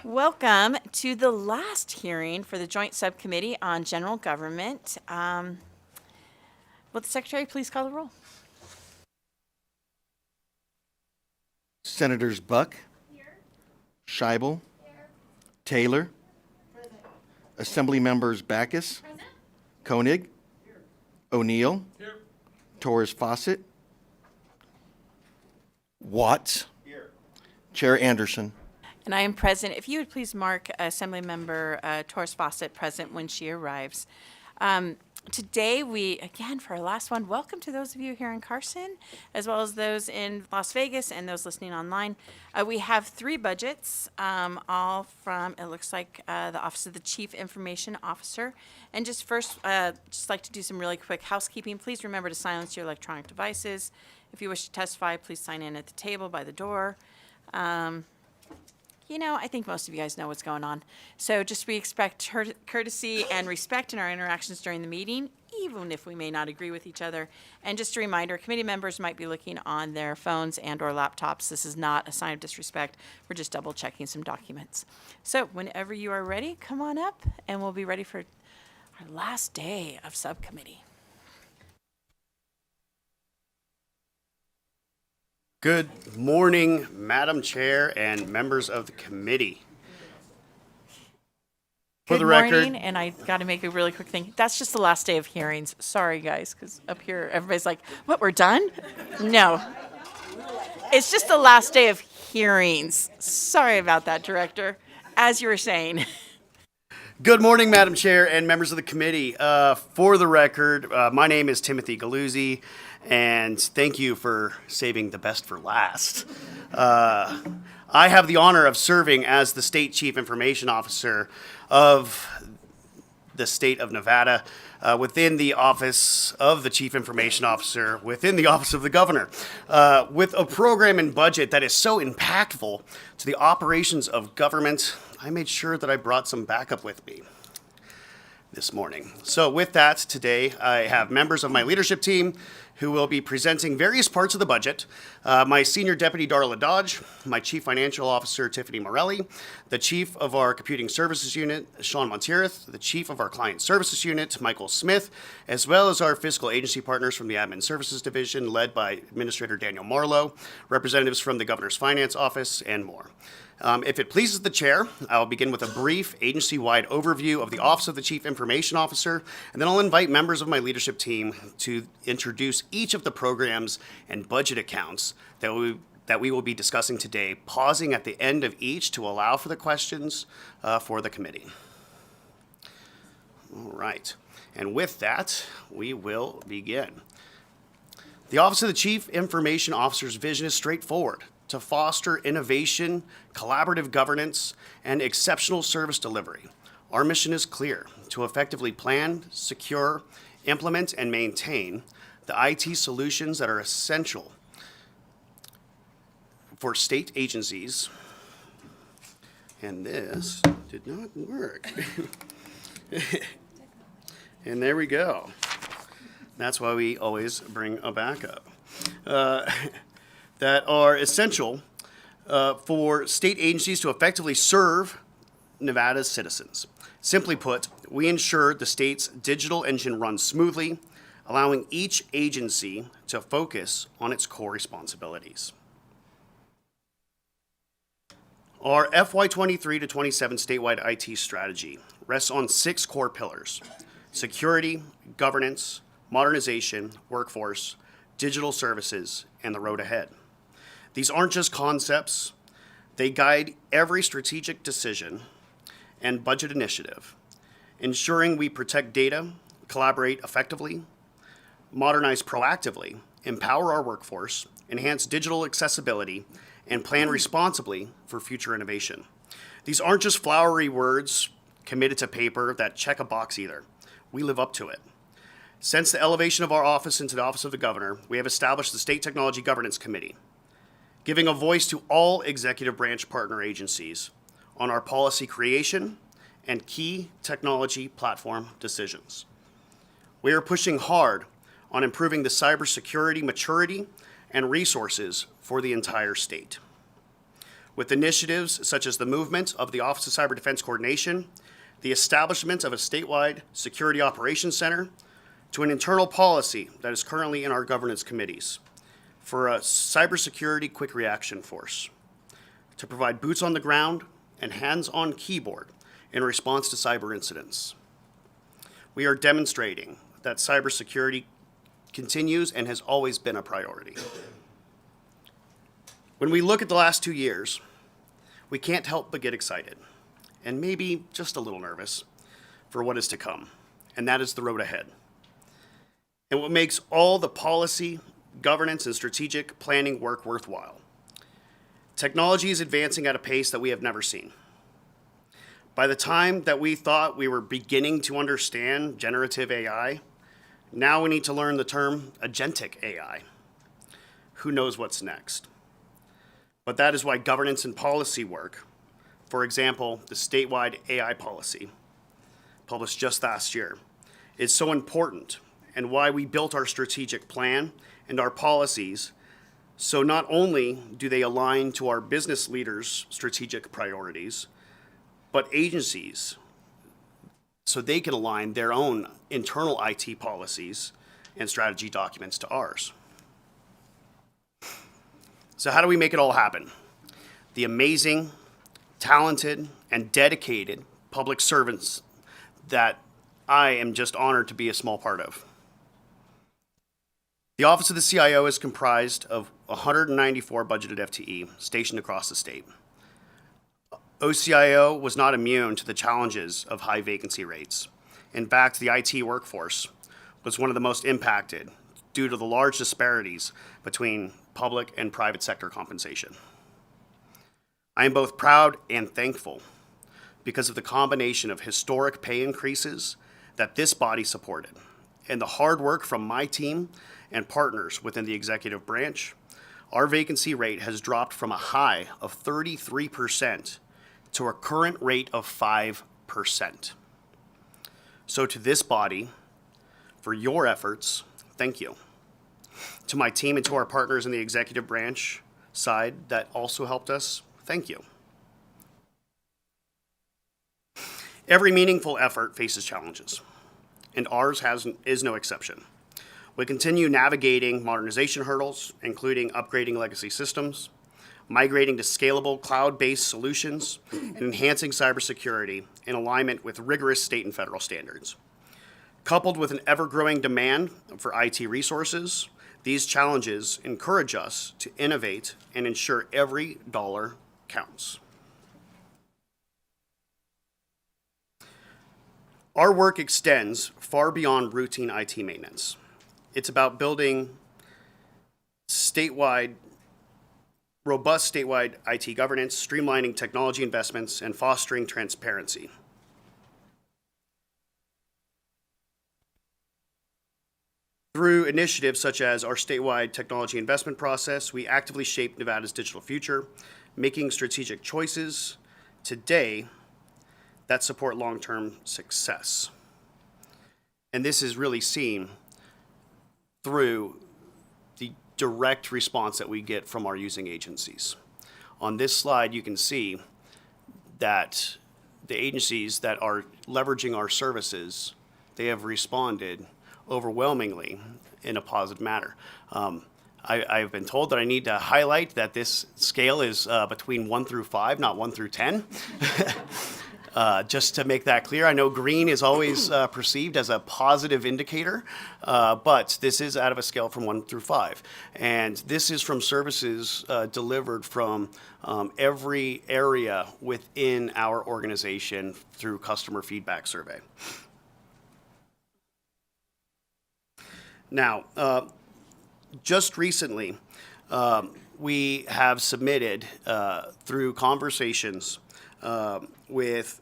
Welcome to the last hearing for the Joint Subcommittee on General Government. Will the Secretary please call the roll? Senators Buck, Scheibel, Taylor, Assembly Members Backus, Koenig, O'Neill, Torres Fawcett, Watts, Chair Anderson. And I am present. If you would please mark Assembly Member Torres Fawcett present when she arrives. Today again, for our last one, welcome to those of you here in Carson, as well as those in Las Vegas and those listening online. We have three budgets, all from, it looks like, the Office of the Chief Information Officer. And just first, just like to do some really quick housekeeping. Please remember to silence your electronic devices. If you wish to testify, please sign in at the table by the door. I think most of you guys know what's going on. So just we expect courtesy and respect in our interactions during the meeting, even if we may not agree with each other. And just a reminder, committee members might be looking on their phones and or laptops. This is not a sign of disrespect. We're just double checking some documents. So whenever you are ready, come on up and we'll be ready for our last day of subcommittee. Good morning, Madam Chair and members of the committee. For the record, Good morning, and I got to make a really quick thing. That's just the last day of hearings. Sorry, guys, because up here, everybody's like, what, we're done? No. It's just the last day of hearings. Sorry about that, Director. As you were saying. good morning, Madam Chair and members of the committee. For the record, my name is Timothy Galuzzi, and thank you for saving the best for last. I have the honor of serving as the State Chief Information Officer of the state of Nevada within the Office of the Chief Information Officer, within the Office of the Governor, with a program and budget that is so impactful to the operations of government. I made sure that I brought some backup with me this morning. So with that, today I have members of my leadership team who will be presenting various parts of the budget. My Senior Deputy Darla Dodge, my Chief Financial Officer Tiffany Morelli, the Chief of our Computing Services Unit, Sean Montirith, the Chief of our Client Services Unit, Michael Smith, as well as our fiscal agency partners from the Admin Services Division, led by Administrator Daniel Marlowe, representatives from the Governor's Finance Office, and more. If it pleases the chair, I'll begin with a brief agency-wide overview of the Office of the Chief Information Officer, and then I'll invite members of my leadership team to introduce each of the programs and budget accounts that we will be discussing today, pausing at the end of each to allow for the questions for the committee. All right, and with that, we will begin. The Office of the Chief Information Officer's vision is straightforward: to foster innovation, collaborative governance, and exceptional service delivery. Our mission is clear: to effectively plan, secure, implement, and maintain the IT solutions that are essential for state agencies. And this did not work. And there we go. That's why we always bring a backup. That are essential for state agencies to effectively serve Nevada's citizens. Simply put, we ensure the state's digital engine runs smoothly, allowing each agency to focus on its core responsibilities. Our FY23 to 27 statewide IT strategy rests on 6 core pillars: security, governance, modernization, workforce, digital services, and the road ahead. These aren't just concepts. They guide every strategic decision and budget initiative, ensuring we protect data, collaborate effectively, modernize proactively, empower our workforce, enhance digital accessibility, and plan responsibly for future innovation. These aren't just flowery words committed to paper that check a box either. We live up to it. Since the elevation of our office into the Office of the Governor, we have established the State Technology Governance Committee, giving a voice to all executive branch partner agencies on our policy creation and key technology platform decisions. We are pushing hard on improving the cybersecurity maturity and resources for the entire state. with initiatives such as the movement of the Office of Cyber Defense Coordination, the establishment of a statewide security operations center, to an internal policy that is currently in our governance committees for a cybersecurity quick reaction force to provide boots on the ground and hands-on keyboard in response to cyber incidents. We are demonstrating that cybersecurity continues and has always been a priority. When we look at the last 2 years, we can't help but get excited and maybe just a little nervous for what is to come, and that is the road ahead. And what makes all the policy, governance, and strategic planning work worthwhile. Technology is advancing at a pace that we have never seen. By the time that we thought we were beginning to understand generative AI, now we need to learn the term agentic AI. Who knows what's next? But that is why governance and policy work, for example, the statewide AI policy, published just last year, is so important, and why we built our strategic plan and our policies, so not only do they align to our business leaders' strategic priorities, but agencies, so they can align their own internal IT policies and strategy documents to ours. So how do we make it all happen? The amazing, talented, and dedicated public servants that I am just honored to be a small part of. The Office of the CIO is comprised of 194 budgeted FTE stationed across the state. OCIO was not immune to the challenges of high vacancy rates. In fact, the IT workforce was one of the most impacted due to the large disparities between public and private sector compensation. I am both proud and thankful because of the combination of historic pay increases that this body supported and the hard work from my team and partners within the executive branch. Our vacancy rate has dropped from a high of 33% to a current rate of 5%. So to this body, for your efforts, thank you. To my team and to our partners in the executive branch side that also helped us, thank you. Every meaningful effort faces challenges, and ours is no exception. We continue navigating modernization hurdles, including upgrading legacy systems, migrating to scalable cloud-based solutions, and enhancing cybersecurity in alignment with rigorous state and federal standards. Coupled with an ever-growing demand for IT resources, these challenges encourage us to innovate and ensure every dollar counts. Our work extends far beyond routine IT maintenance. It's about building robust statewide IT governance, streamlining technology investments, and fostering transparency. Through initiatives such as our statewide technology investment process, we actively shape Nevada's digital future, making strategic choices today that support long-term success. And this is really seen through the direct response that we get from our using agencies. On this slide, you can see that the agencies that are leveraging our services, they have responded overwhelmingly in a positive manner. I've been told that I need to highlight that this scale is between 1 through 5, not 1 through 10. Just to make that clear, I know green is always perceived as a positive indicator, but this is out of a scale from 1 through 5. And this is from services delivered from every area within our organization through customer feedback survey. Now, just recently, we have submitted through conversations with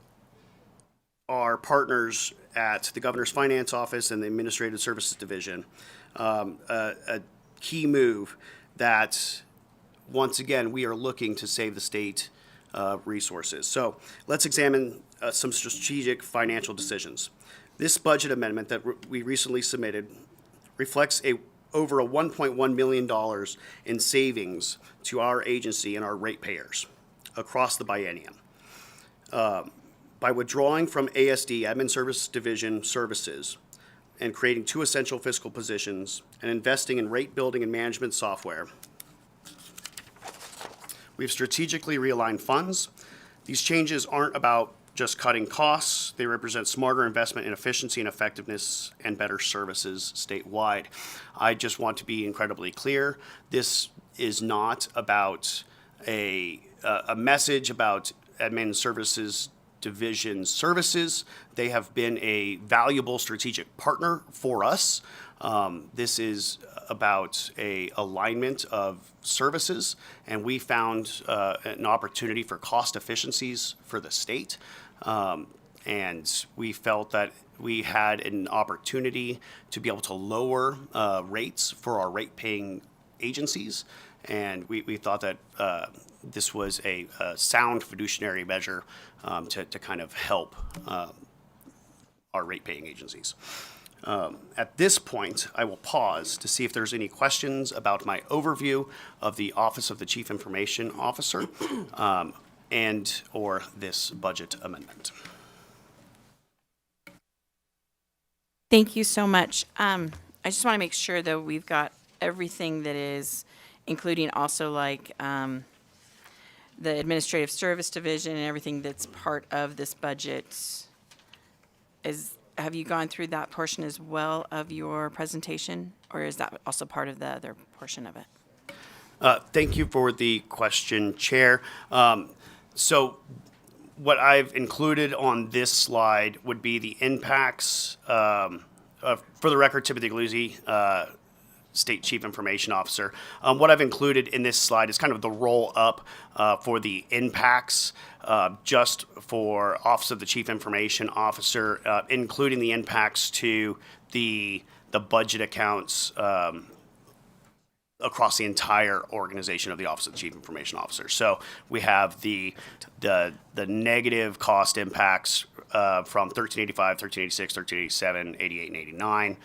our partners at the Governor's Finance Office and the Administrative Services Division, a key move that, once again, we are looking to save the state resources. So let's examine some strategic financial decisions. This budget amendment that we recently submitted reflects over $1.1 million in savings to our agency and our ratepayers. across the biennium. By withdrawing from ASD, Admin Service Division services, and creating 2 essential fiscal positions and investing in rate building and management software, we've strategically realigned funds. These changes aren't about just cutting costs. They represent smarter investment in efficiency and effectiveness and better services statewide. I just want to be incredibly clear. This is not about a message about Admin Services Division services. They have been a valuable strategic partner for us. This is about a alignment of services, and we found an opportunity for cost efficiencies for the state. And we felt that we had an opportunity to be able to lower rates for our rate-paying agencies, and we thought that this was a sound fiduciary measure to kind of help our rate-paying agencies. At this point, I will pause to see if there's any questions about my overview of the Office of the Chief Information Officer and or this budget amendment. Thank you so much. I just want to make sure that we've got everything that is, including also like the Administrative Service Division and everything that's part of this budget. Have you gone through that portion as well of your presentation, or is that also part of the other portion of it? Thank you for the question, Chair. So what I've included on this slide would be the impacts. For the record, Timothy Galuzzi, State Chief Information Officer. What I've included in this slide is kind of the roll up for the impacts just for Office of the Chief Information Officer, including the impacts to the budget accounts across the entire organization of the Office of the Chief Information Officer. So we have the negative cost impacts from 1385, 1386, 1387, 88, and 89,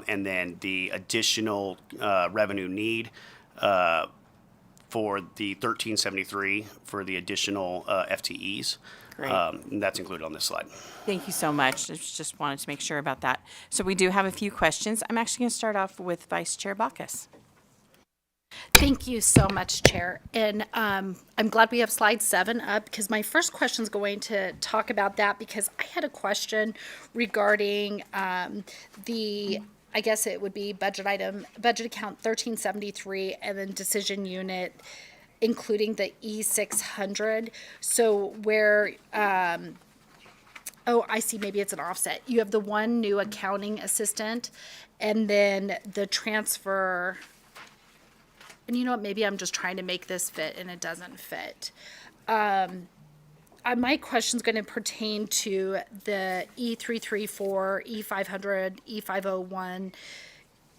and then the additional revenue need for the 1373 for the additional FTEs. Great. And that's included on this slide. Thank you so much. I just wanted to make sure about that. So we do have a few questions. I'm actually going to start off with Vice Chair Bacchus. Thank you so much, Chair. And I'm glad we have slide 7 up, because my first question is going to talk about that, because I had a question regarding I guess it would be budget account 1373, and then decision unit, including the E600. So where, oh, I see, maybe it's an offset. You have the one new accounting assistant, and then the transfer. And you know what, maybe I'm just trying to make this fit and it doesn't fit. My question's going to pertain to the E334, E500, E501,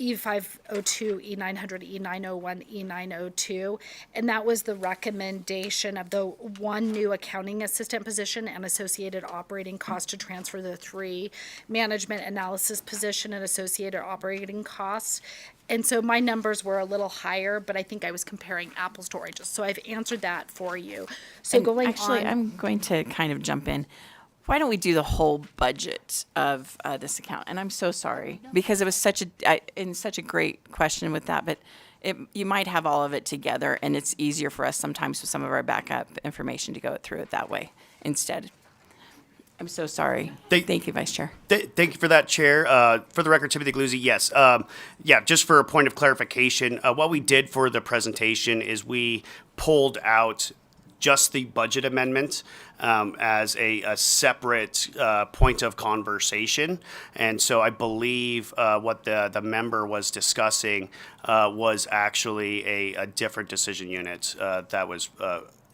E502, E900, E901, E902. And that was the recommendation of the one new accounting assistant position and associated operating cost to transfer the 3 management analysis position and associated operating costs. And so my numbers were a little higher, but I think I was comparing apples to oranges. So I've answered that for you. So And going actually, on. I'm going to kind of jump in. Why don't we do the whole budget of this account? And I'm so sorry, because it was such a great question with that, but you might have all of it together, and it's easier for us sometimes with some of our backup information to go through it that way instead. I'm so sorry. Thank you, Vice Chair. Thank you for that, Chair. For the record, Timothy Galuzzi, yes. Just for a point of clarification, what we did for the presentation is we pulled out just the budget amendment as a separate point of conversation. And so I believe what the member was discussing was actually a different decision unit that was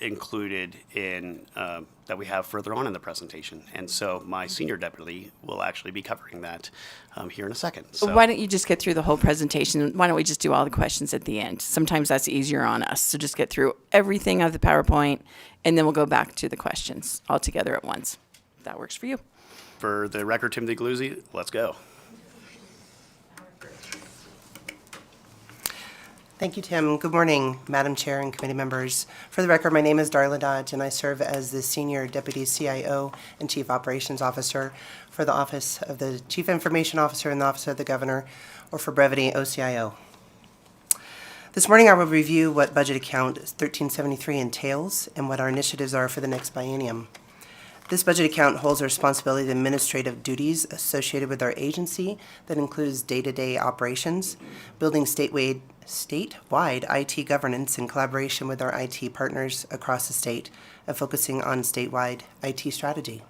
included in that we have further on in the presentation. And so my senior deputy will actually be covering that here in a second. So Why don't you just get through the whole presentation? Why don't we just do all the questions at the end? Sometimes that's easier on us. So just get through everything of the PowerPoint, and then we'll go back to the questions all together at once. If that works for you. for the record, Timothy Galuzzi, let's go. Thank you, Tim. Good morning, Madam Chair and committee members. For the record, my name is Darla Dodge, and I serve as the Senior Deputy CIO and Chief Operations Officer for the Office of the Chief Information Officer and the Office of the Governor, or for brevity, OCIO. This morning, I will review what Budget Account 1373 entails and what our initiatives are for the next biennium. This budget account holds the responsibility of administrative duties associated with our agency that includes day-to-day operations, building statewide IT governance in collaboration with our IT partners across the state, and focusing on statewide IT strategy.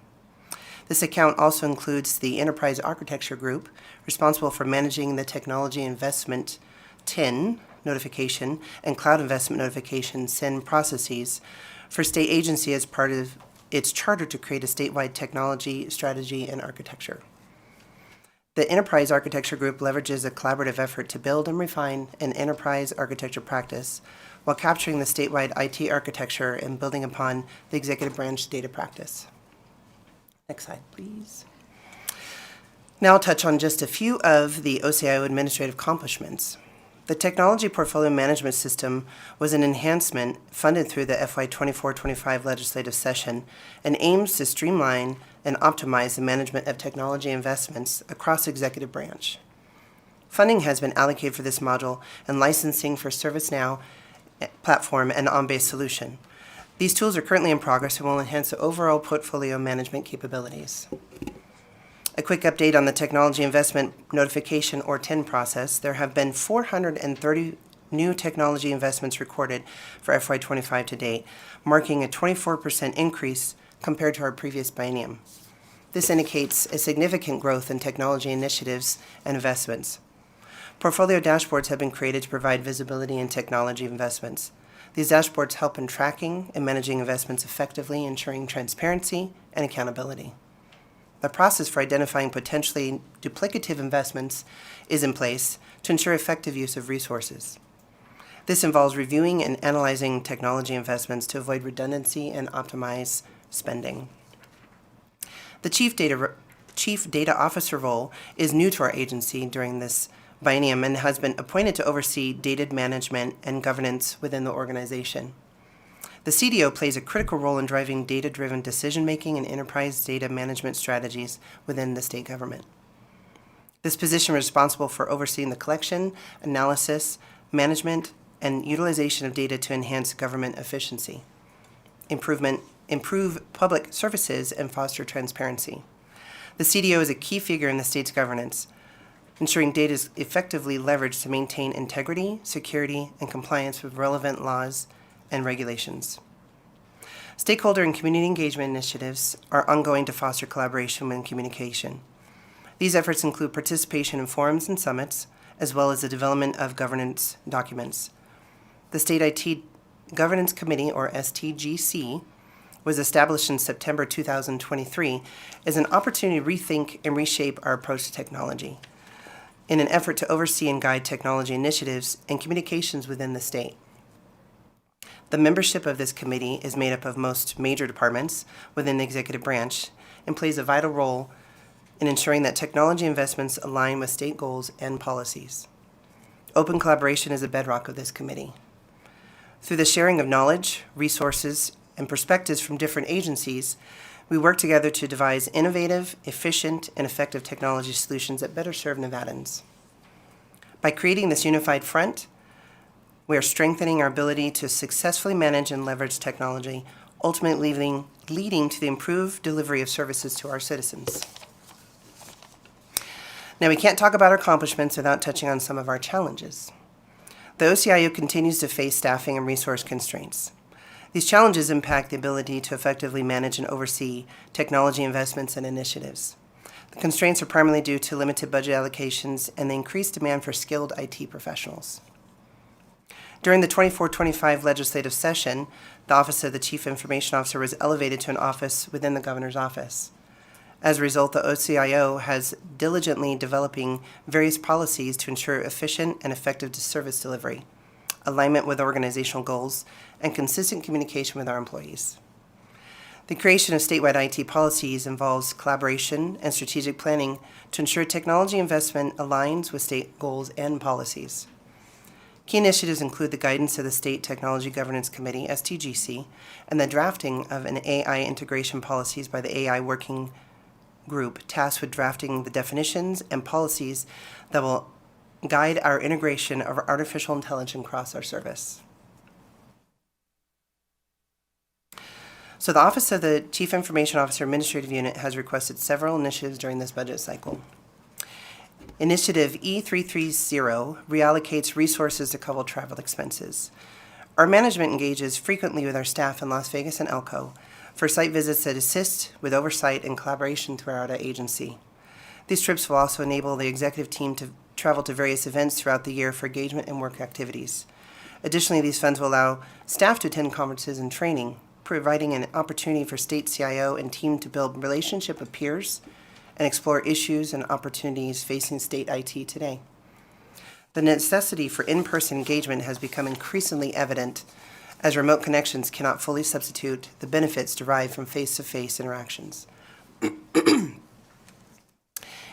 This account also includes the Enterprise Architecture Group, responsible for managing the Technology Investment TIN notification and Cloud Investment Notification SIN processes for state agency as part of its charter to create a statewide technology, strategy, and architecture. The Enterprise Architecture Group leverages a collaborative effort to build and refine an enterprise architecture practice while capturing the statewide IT architecture and building upon the executive branch data practice. Next slide, please. Now I'll touch on just a few of the OCIO administrative accomplishments. The Technology Portfolio Management System was an enhancement funded through the FY 24-25 legislative session and aims to streamline and optimize the management of technology investments across the executive branch. Funding has been allocated for this module and licensing for ServiceNow platform and on-base solution. These tools are currently in progress and will enhance the overall portfolio management capabilities. A quick update on the Technology Investment Notification, or TIN process. There have been 430 new technology investments recorded for FY25 to date, marking a 24% increase compared to our previous biennium. This indicates a significant growth in technology initiatives and investments. Portfolio dashboards have been created to provide visibility in technology investments. These dashboards help in tracking and managing investments effectively, ensuring transparency and accountability. The process for identifying potentially duplicative investments is in place to ensure effective use of resources. This involves reviewing and analyzing technology investments to avoid redundancy and optimize spending. The Chief Data Officer role is new to our agency during this biennium and has been appointed to oversee data management and governance within the organization. The CDO plays a critical role in driving data-driven decision-making and enterprise data management strategies within the state government. This position is responsible for overseeing the collection, analysis, management, and utilization of data to enhance government efficiency, improve public services, and foster transparency. The CDO is a key figure in the state's governance, ensuring data is effectively leveraged to maintain integrity, security, and compliance with relevant laws and regulations. Stakeholder and community engagement initiatives are ongoing to foster collaboration and communication. These efforts include participation in forums and summits, as well as the development of governance documents. The State IT Governance Committee, or STGC, was established in September 2023 as an opportunity to rethink and reshape our approach to technology in an effort to oversee and guide technology initiatives and communications within the state. The membership of this committee is made up of most major departments within the executive branch and plays a vital role in ensuring that technology investments align with state goals and policies. Open collaboration is a bedrock of this committee. Through the sharing of knowledge, resources, and perspectives from different agencies, we work together to devise innovative, efficient, and effective technology solutions that better serve Nevadans. By creating this unified front, we are strengthening our ability to successfully manage and leverage technology, ultimately leading to the improved delivery of services to our citizens. Now, we can't talk about our accomplishments without touching on some of our challenges. The OCIO continues to face staffing and resource constraints. These challenges impact the ability to effectively manage and oversee technology investments and initiatives. The constraints are primarily due to limited budget allocations and the increased demand for skilled IT professionals. During the 24-25 legislative session, the Office of the Chief Information Officer was elevated to an office within the Governor's office. As a result, the OCIO has diligently developing various policies to ensure efficient and effective service delivery, alignment with organizational goals, and consistent communication with our employees. The creation of statewide IT policies involves collaboration and strategic planning to ensure technology investment aligns with state goals and policies. Key initiatives include the guidance of the State Technology Governance Committee, STGC, and the drafting of an AI integration policies by the AI Working Group tasked with drafting the definitions and policies that will guide our integration of artificial intelligence across our service. So the Office of the Chief Information Officer Administrative Unit has requested several initiatives during this budget cycle. Initiative E330 reallocates resources to cover travel expenses. Our management engages frequently with our staff in Las Vegas and Elko for site visits that assist with oversight and collaboration throughout our agency. These trips will also enable the executive team to travel to various events throughout the year for engagement and work activities. Additionally, these funds will allow staff to attend conferences and training, providing an opportunity for state CIO and team to build relationship with peers and explore issues and opportunities facing state IT today. The necessity for in-person engagement has become increasingly evident as remote connections cannot fully substitute the benefits derived from face-to-face interactions.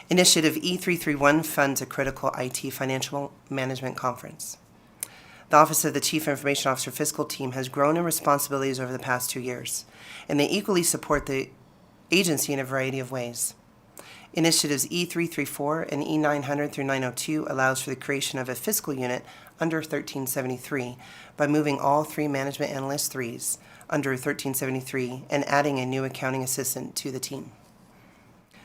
Initiative E331 funds a critical IT financial management conference. The Office of the Chief Information Officer fiscal team has grown in responsibilities over the past 2 years, and they equally support the agency in a variety of ways. Initiatives E334 and E900 through 902 allows for the creation of a fiscal unit under 1373 by moving all 3 management analyst 3s under 1373 and adding a new accounting assistant to the team.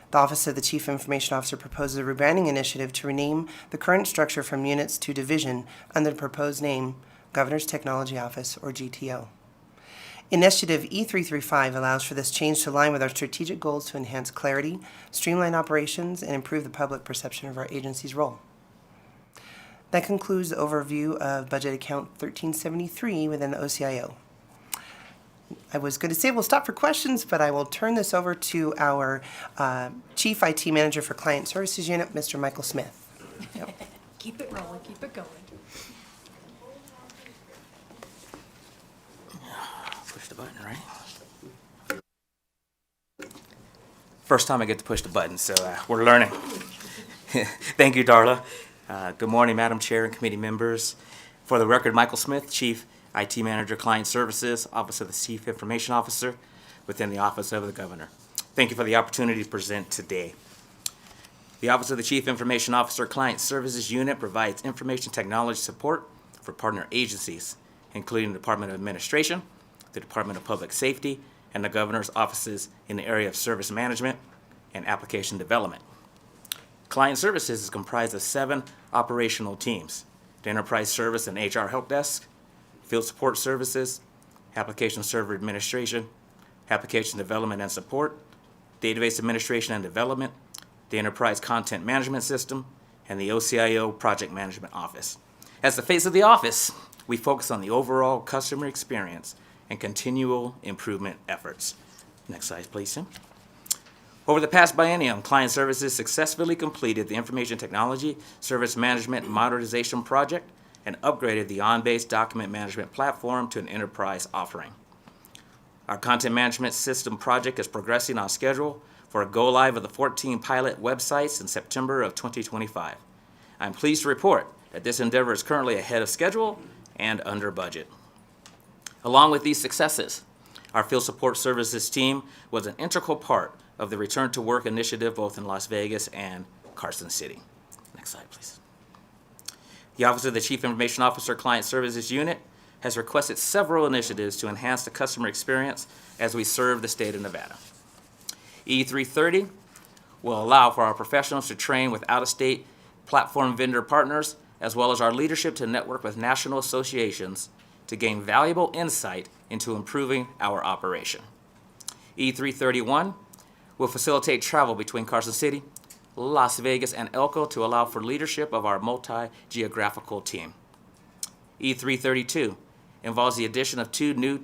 The Office of the Chief Information Officer proposes a rebranding initiative to rename the current structure from units to division under the proposed name Governor's Technology Office, or GTO. Initiative E335 allows for this change to align with our strategic goals to enhance clarity, streamline operations, and improve the public perception of our agency's role. That concludes the overview of Budget Account 1373 within the OCIO. I was going to say we'll stop for questions, but I will turn this over to our Chief IT Manager for Client Services Unit, Mr. Michael Smith. Yep. Keep it rolling, keep it going. Push the button, right? First time I get to push the button, so we're learning. Thank you, Darla. Good morning, Madam Chair and committee members. For the record, Michael Smith, Chief IT Manager, Client Services, Office of the Chief Information Officer within the Office of the Governor. Thank you for the opportunity to present today. The Office of the Chief Information Officer Client Services Unit provides information technology support for partner agencies, including the Department of Administration, the Department of Public Safety, and the Governor's offices in the area of service management and application development. Client Services is comprised of 7 operational teams: the Enterprise Service and HR Help Desk, Field Support Services, Application Server Administration, Application Development and Support, Database Administration and Development, the Enterprise Content Management System, and the OCIO Project Management Office. As the face of the office, we focus on the overall customer experience and continual improvement efforts. Next slide, please, Tim. Over the past biennium, Client Services successfully completed the Information Technology Service Management Modernization Project and upgraded the on-base document management platform to an enterprise offering. Our content management system project is progressing on schedule for a go-live of the 14 pilot websites in September of 2025. I'm pleased to report that this endeavor is currently ahead of schedule and under budget. Along with these successes, our Field Support Services team was an integral part of the Return to Work initiative both in Las Vegas and Carson City. Next slide, please. The Office of the Chief Information Officer Client Services Unit has requested several initiatives to enhance the customer experience as we serve the state of Nevada. E330 will allow for our professionals to train with out-of-state platform vendor partners, as well as our leadership to network with national associations to gain valuable insight into improving our operation. E331 will facilitate travel between Carson City, Las Vegas, and Elko to allow for leadership of our multi-geographical team. E332 involves the addition of 2 new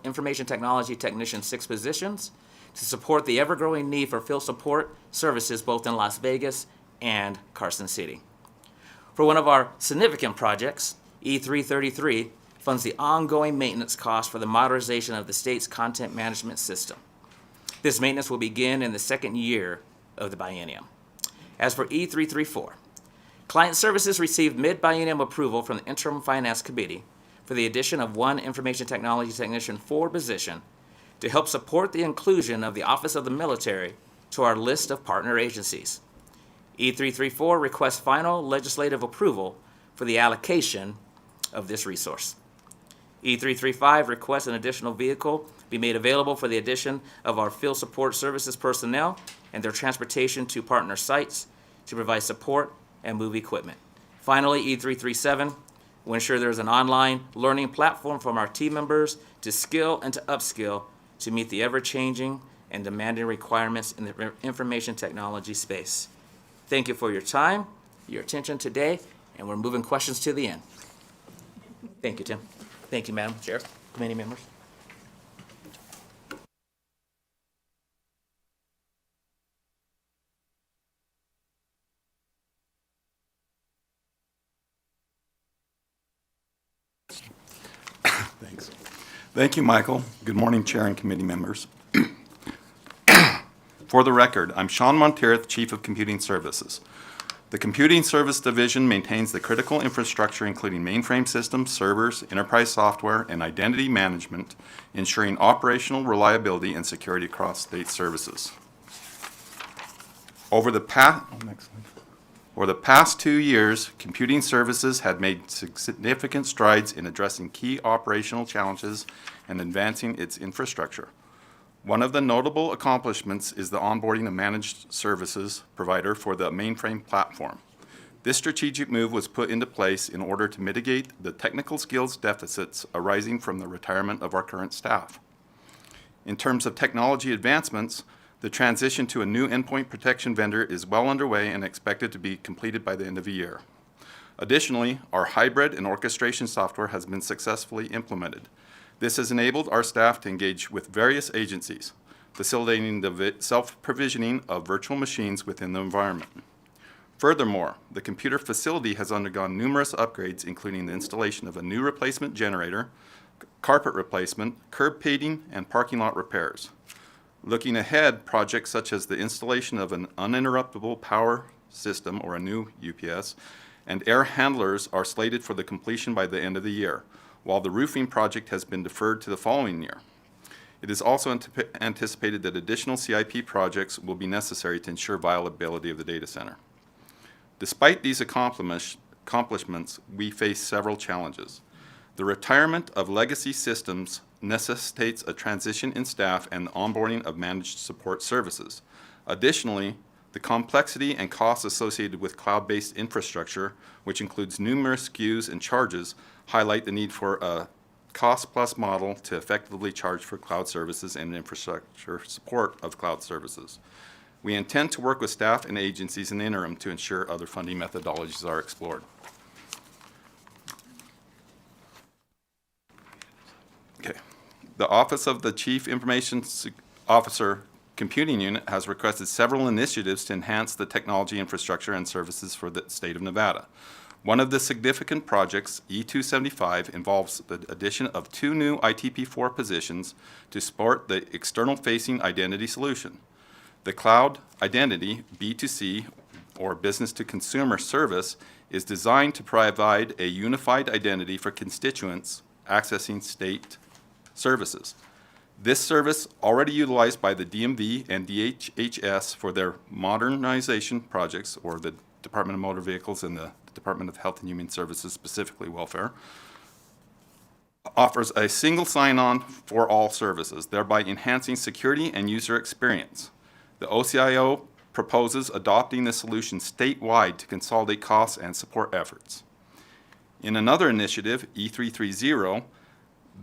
information technology technician 6 positions to support the ever-growing need for field support services both in Las Vegas and Carson City. For one of our significant projects, E333 funds the ongoing maintenance cost for the modernization of the state's content management system. This maintenance will begin in the 2nd year of the biennium. As for E334, Client Services received mid-biennium approval from the Interim Finance Committee for the addition of one Information Technology Technician 4 position to help support the inclusion of the Office of the Military to our list of partner agencies. E334 requests final legislative approval for the allocation of this resource. E335 requests an additional vehicle be made available for the addition of our field support services personnel and their transportation to partner sites to provide support and move equipment. Finally, E337 will ensure there is an online learning platform from our team members to skill and to upskill to meet the ever-changing and demanding requirements in the information technology space. Thank you for your time, your attention today, and we're moving questions to the end. Thank you, Tim. Thank you, Madam Chair, committee members. Thanks. Thank you, Michael. Good morning, Chair and committee members. For the record, I'm Sean Monteith, Chief of Computing Services. The Computing Service Division maintains the critical infrastructure, including mainframe systems, servers, enterprise software, and identity management, ensuring operational reliability and security across state services. Over the past 2 years, Computing Services had made significant strides in addressing key operational challenges and advancing its infrastructure. One of the notable accomplishments is the onboarding of managed services provider for the mainframe platform. This strategic move was put into place in order to mitigate the technical skills deficits arising from the retirement of our current staff. In terms of technology advancements, the transition to a new endpoint protection vendor is well underway and expected to be completed by the end of the year. Additionally, our hybrid and orchestration software has been successfully implemented. This has enabled our staff to engage with various agencies, facilitating the self-provisioning of virtual machines within the environment. Furthermore, the computer facility has undergone numerous upgrades, including the installation of a new replacement generator, carpet replacement, curb paving, and parking lot repairs. Looking ahead, projects such as the installation of an uninterruptible power system, or a new UPS, and air handlers are slated for the completion by the end of the year, while the roofing project has been deferred to the following year. It is also anticipated that additional CIP projects will be necessary to ensure viability of the data center. Despite these accomplishments, we face several challenges. The retirement of legacy systems necessitates a transition in staff and the onboarding of managed support services. Additionally, the complexity and costs associated with cloud-based infrastructure, which includes numerous SKUs and charges, highlight the need for a cost-plus model to effectively charge for cloud services and infrastructure support of cloud services. We intend to work with staff and agencies in the interim to ensure other funding methodologies are explored. Okay. The Office of the Chief Information Officer Computing Unit has requested several initiatives to enhance the technology infrastructure and services for the state of Nevada. One of the significant projects, E275, involves the addition of 2 new ITP4 positions to support the external-facing identity solution. The Cloud Identity, B2C, or business-to-consumer service, is designed to provide a unified identity for constituents accessing state services. This service, already utilized by the DMV and DHHS for their modernization projects, or the Department of Motor Vehicles and the Department of Health and Human Services, specifically welfare, offers a single sign-on for all services, thereby enhancing security and user experience. The OCIO proposes adopting this solution statewide to consolidate costs and support efforts. In another initiative, E330,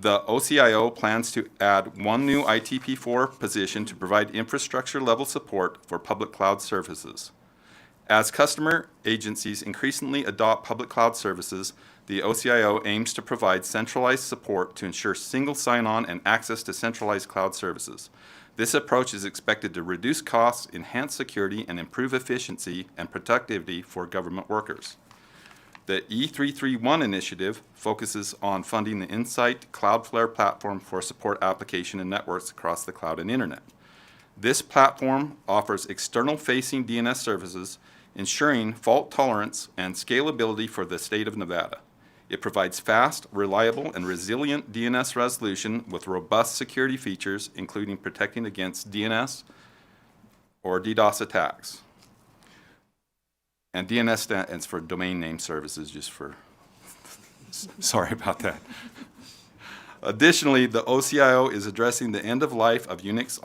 the OCIO plans to add 1 new ITP4 position to provide infrastructure-level support for public cloud services. As customer agencies increasingly adopt public cloud services, the OCIO aims to provide centralized support to ensure single sign-on and access to centralized cloud services. This approach is expected to reduce costs, enhance security, and improve efficiency and productivity for government workers. The E331 initiative focuses on funding the Insight Cloudflare platform for support application and networks across the cloud and internet. This platform offers external-facing DNS services, ensuring fault tolerance and scalability for the state of Nevada. It provides fast, reliable, and resilient DNS resolution with robust security features, including protecting against DNS or DDoS attacks. And DNS stands for Domain Name Services, just for, sorry about that. Additionally, the OCIO is addressing the end of life of Unix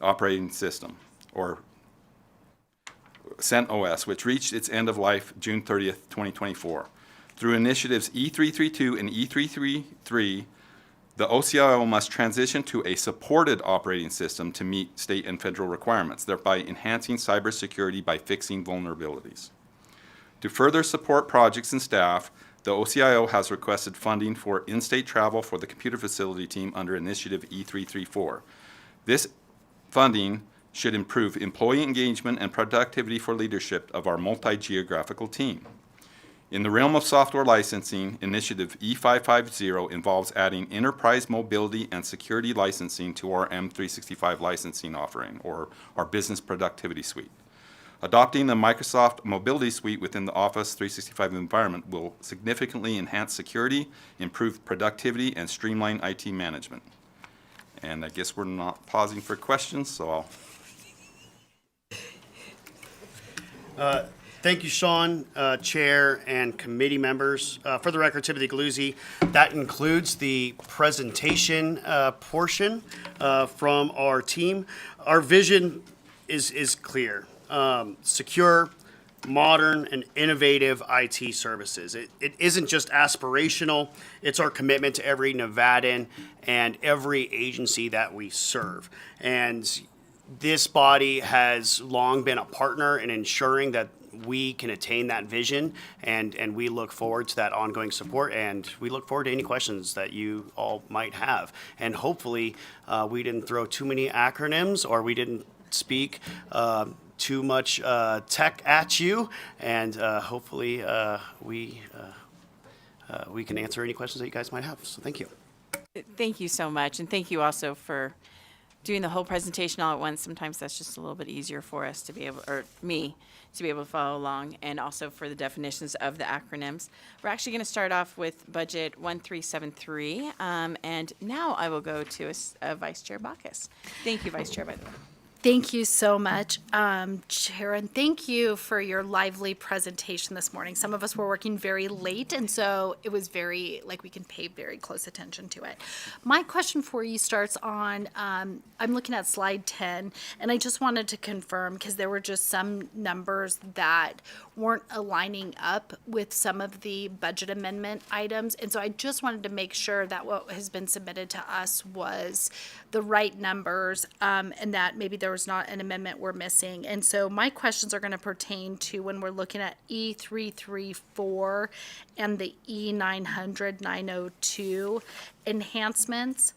operating system, or CentOS, which reached its end of life June 30th, 2024. Through initiatives E332 and E333, the OCIO must transition to a supported operating system to meet state and federal requirements, thereby enhancing cybersecurity by fixing vulnerabilities. To further support projects and staff, the OCIO has requested funding for in-state travel for the computer facility team under Initiative E334. This funding should improve employee engagement and productivity for leadership of our multi-geographical team. In the realm of software licensing, Initiative E550 involves adding enterprise mobility and security licensing to our M365 licensing offering, or our business productivity suite. Adopting the Microsoft Mobility Suite within the Office 365 environment will significantly enhance security, improve productivity, and streamline IT management. And I guess we're not pausing for questions, so I'll... Thank you, Sean, Chair and committee members. For the record, Timothy Galuzzi, that includes the presentation portion from our team. Our vision is clear. Secure, modern, and innovative IT services. It isn't just aspirational, it's our commitment to every Nevadan and every agency that we serve. And this body has long been a partner in ensuring that we can attain that vision, and we look forward to that ongoing support, and we look forward to any questions that you all might have. And hopefully, we didn't throw too many acronyms, or we didn't speak too much tech at you, and hopefully we can answer any questions that you guys might have. So thank you. Thank you so much, and thank you also for doing the whole presentation all at once. Sometimes that's just a little bit easier for us to be able, or me, to be able to follow along, and also for the definitions of the acronyms. We're actually going to start off with Budget 1373, and now I will go to Vice Chair Bacchus. Thank you, Vice Chair, by the way. Thank you so much, Chair, and thank you for your lively presentation this morning. Some of us were working very late, and so it was very, we can pay very close attention to it. My question for you starts on, I'm looking at slide 10, and I just wanted to confirm, because there were just some numbers that weren't aligning up with some of the budget amendment items, and so I just wanted to make sure that what has been submitted to us was the right numbers, and that maybe there was not an amendment we're missing. And so my questions are going to pertain to when we're looking at E334 and the E900 902 enhancements.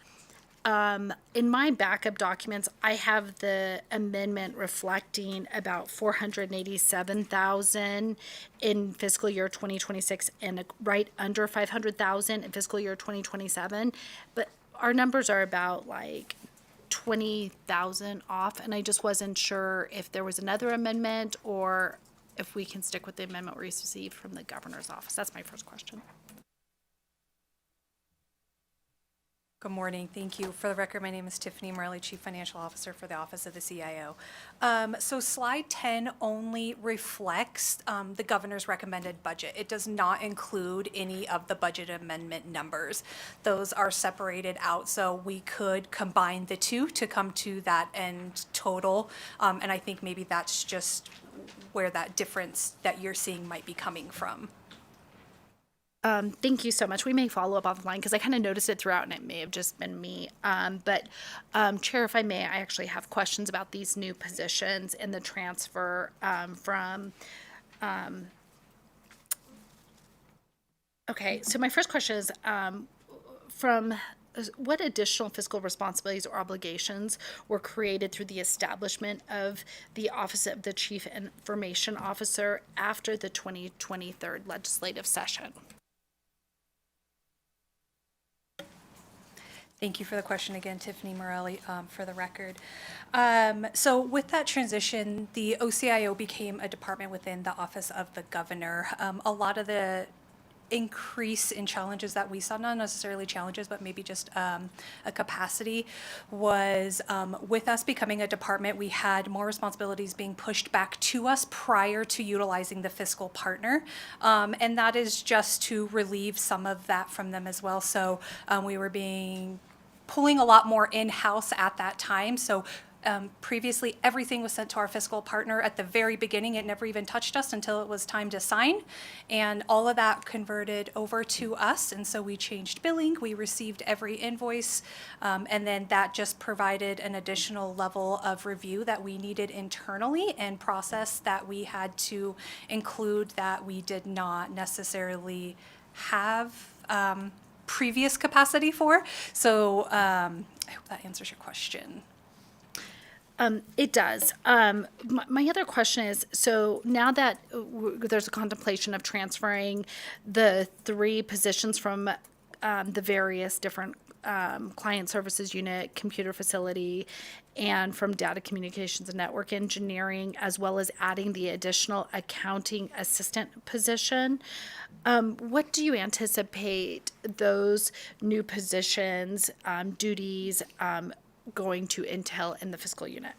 In my backup documents, I have the amendment reflecting about $487,000 in fiscal year 2026 and right under $500,000 in fiscal year 2027. But our numbers are about 20,000 off, and I just wasn't sure if there was another amendment or if we can stick with the amendment we received from the governor's office. That's my first question. Good morning. Thank you. For the record, my name is Tiffany Morelli, Chief Financial Officer for the Office of the CIO. So slide 10 only reflects the governor's recommended budget. It does not include any of the budget amendment numbers. Those are separated out, so we could combine the two to come to that end total. And I think maybe that's just where that difference that you're seeing might be coming from. Thank you so much. We may follow up offline because I kind of noticed it throughout and it may have just been me. But Chair, if I may, I actually have questions about these new positions and the transfer okay, so my first question is from what additional fiscal responsibilities or obligations were created through the establishment of the Office of the Chief Information Officer after the 2023 legislative session? Thank you for the question again, Tiffany Morelli, for the record. So with that transition, the OCIO became a department within the Office of the Governor. A lot of the increase in challenges that we saw, not necessarily challenges, but maybe just a capacity, was with us becoming a department, we had more responsibilities being pushed back to us prior to utilizing the fiscal partner. And that is just to relieve some of that from them as well. So we were pulling a lot more in-house at that time. So previously, everything was sent to our fiscal partner at the very beginning. It never even touched us until it was time to sign. And all of that converted over to us. And so we changed billing. We received every invoice. And then that just provided an additional level of review that we needed internally and process that we had to include that we did not necessarily have previous capacity for. So I hope that answers your question. It does. My other question is, so now that there's a contemplation of transferring the 3 positions from the various different client services unit, computer facility, and from data communications and network engineering, as well as adding the additional accounting assistant position, what do you anticipate those new positions, duties, going to entail in the fiscal unit?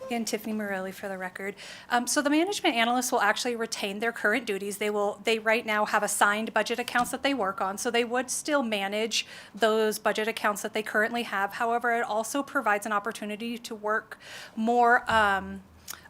Again, Tiffany Morelli for the record. So the management analysts will actually retain their current duties. They right now have assigned budget accounts that they work on, so they would still manage those budget accounts that they currently have. However, it also provides an opportunity to work more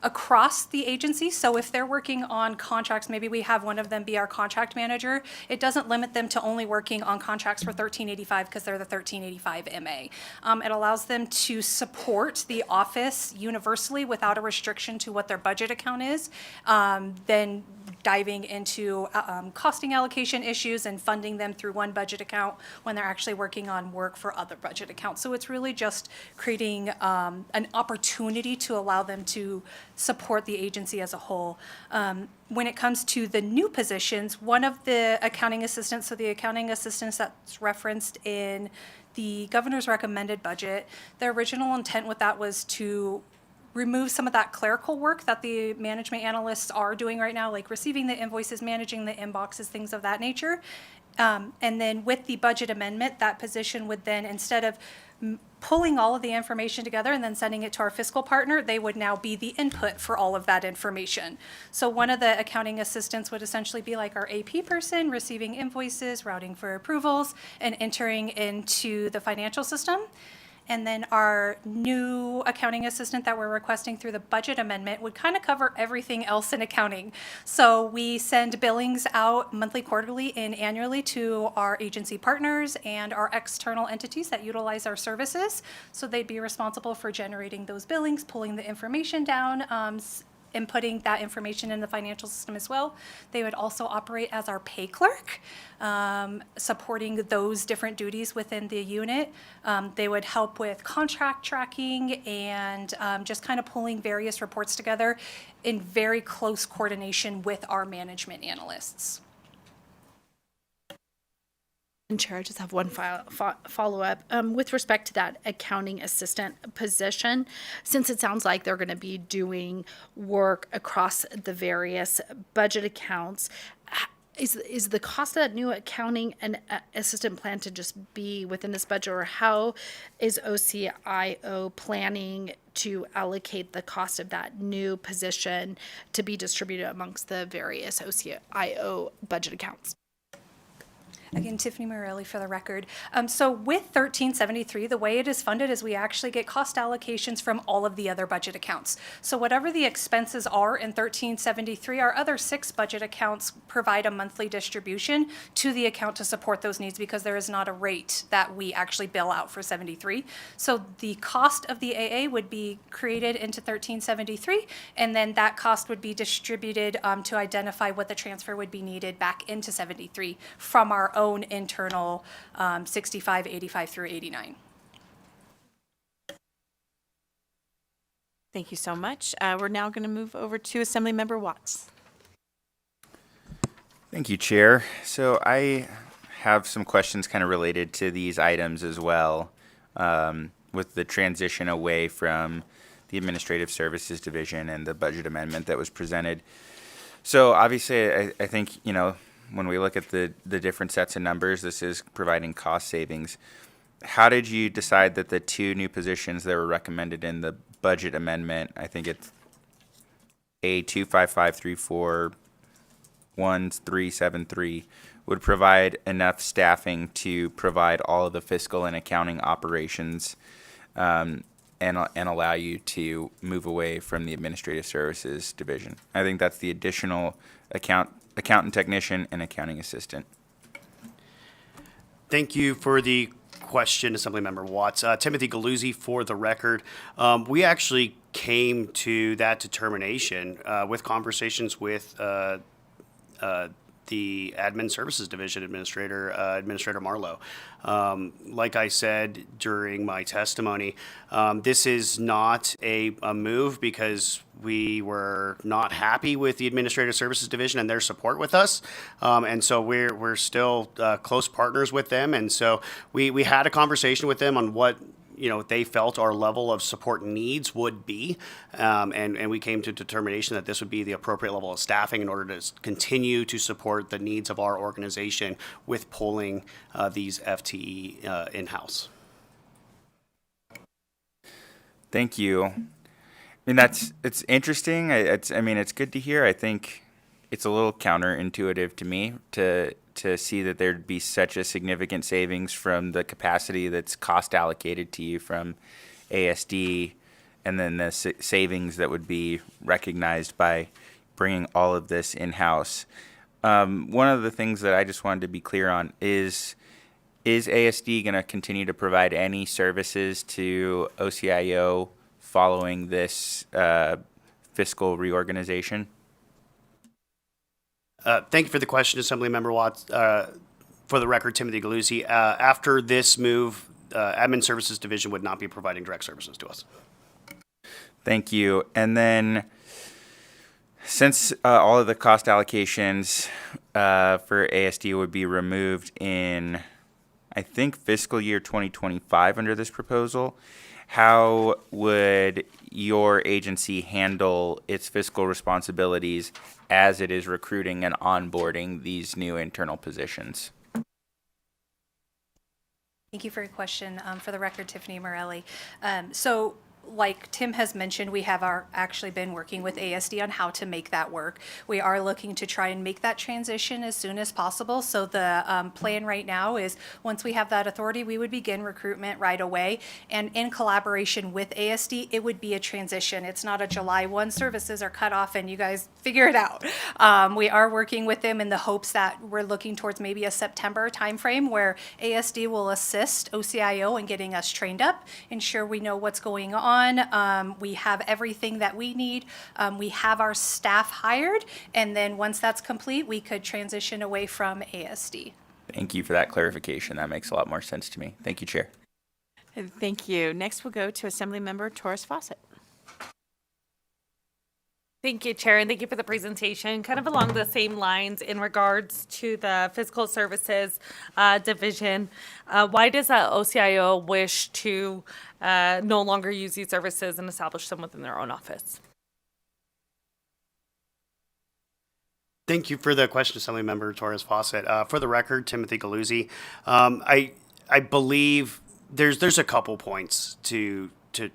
across the agency. So if they're working on contracts, maybe we have one of them be our contract manager. It doesn't limit them to only working on contracts for 1385 because they're the 1385 MA. It allows them to support the office universally without a restriction to what their budget account is. Then diving into costing allocation issues and funding them through one budget account when they're actually working on work for other budget accounts. So it's really just creating an opportunity to allow them to support the agency as a whole. When it comes to the new positions, one of the accounting assistants, so the accounting assistants that's referenced in the governor's recommended budget, the original intent with that was to remove some of that clerical work that the management analysts are doing right now, like receiving the invoices, managing the inboxes, things of that nature. And then with the budget amendment, that position would then, instead of pulling all of the information together and then sending it to our fiscal partner, they would now be the input for all of that information. So one of the accounting assistants would essentially be like our AP person, receiving invoices, routing for approvals, and entering into the financial system. And then our new accounting assistant that we're requesting through the budget amendment would kind of cover everything else in accounting. So we send billings out monthly, quarterly, and annually to our agency partners and our external entities that utilize our services. So they'd be responsible for generating those billings, pulling the information down, inputting that information in the financial system as well. They would also operate as our pay clerk, supporting those different duties within the unit. They would help with contract tracking and just kind of pulling various reports together in very close coordination with our management analysts. And Chair, I just have one follow-up. With respect to that accounting assistant position, since it sounds like they're going to be doing work across the various budget accounts, is the cost of that new accounting and assistant plan to just be within this budget, or how is OCIO planning to allocate the cost of that new position to be distributed amongst the various OCIO budget accounts? Again, Tiffany Morelli for the record. So with 1373, the way it is funded is we actually get cost allocations from all of the other budget accounts. So whatever the expenses are in 1373, our other 6 budget accounts provide a monthly distribution to the account to support those needs, because there is not a rate that we actually bill out for 73. So the cost of the AA would be created into 1373, and then that cost would be distributed to identify what the transfer would be needed back into 73 from our own internal 65, 85 through 89. Thank you so much. We're now going to move over to Assemblymember Watts. Thank you, Chair. So I have some questions kind of related to these items as well, with the transition away from the Administrative Services Division and the budget amendment that was presented. So obviously, I think, when we look at the different sets of numbers, this is providing cost savings. How did you decide that the two new positions that were recommended in the budget amendment, I think it's A255341373, would provide enough staffing to provide all of the fiscal and accounting operations, and allow you to move away from the Administrative Services Division? I think that's the additional accountant technician and accounting assistant. Thank you for the question, Assemblymember Watts. Timothy Galuzzi, for the record. We actually came to that determination with conversations with the Admin Services Division Administrator, Administrator Marlowe. Like I said during my testimony, this is not a move because we were not happy with the Administrative Services Division and their support with us. And so we're still close partners with them. And so we had a conversation with them on what they felt our level of support needs would be. And we came to a determination that this would be the appropriate level of staffing in order to continue to support the needs of our organization with pulling these FTE in-house. Thank you. I mean, it's interesting. It's good to hear. I think it's a little counterintuitive to me to see that there'd be such a significant savings from the capacity that's cost allocated to you from ASD, and then the savings that would be recognized by bringing all of this in-house. One of the things that I just wanted to be clear on is ASD going to continue to provide any services to OCIO following this fiscal reorganization? Thank you for the question, Assemblymember Watts. For the record, Timothy Galuzzi. After this move, Admin Services Division would not be providing direct services to us. Thank you. And then, since all of the cost allocations for ASD would be removed in, I think, fiscal year 2025 under this proposal, how would your agency handle its fiscal responsibilities as it is recruiting and onboarding these new internal positions? Thank you for your question. For the record, Tiffany Morelli. So like Tim has mentioned, we have actually been working with ASD on how to make that work. We are looking to try and make that transition as soon as possible. So the plan right now is once we have that authority, we would begin recruitment right away. And in collaboration with ASD, it would be a transition. It's not a July 1 services are cut off and you guys figure it out. We are working with them in the hopes that we're looking towards maybe a September timeframe where ASD will assist OCIO in getting us trained up, ensure we know what's going on. We have everything that we need. We have our staff hired, and then once that's complete, we could transition away from ASD. Thank you for that clarification. That makes a lot more sense to me. Thank you, Chair. Thank you. Next, we'll go to Assemblymember Torres Fawcett. Thank you, Chair, and thank you for the presentation. Kind of along the same lines in regards to the Fiscal Services Division, why does OCIO wish to no longer use these services and establish them within their own office? Thank you for the question, Assemblymember Torres Fawcett. For the record, Timothy Galuzzi. I believe there's a couple points to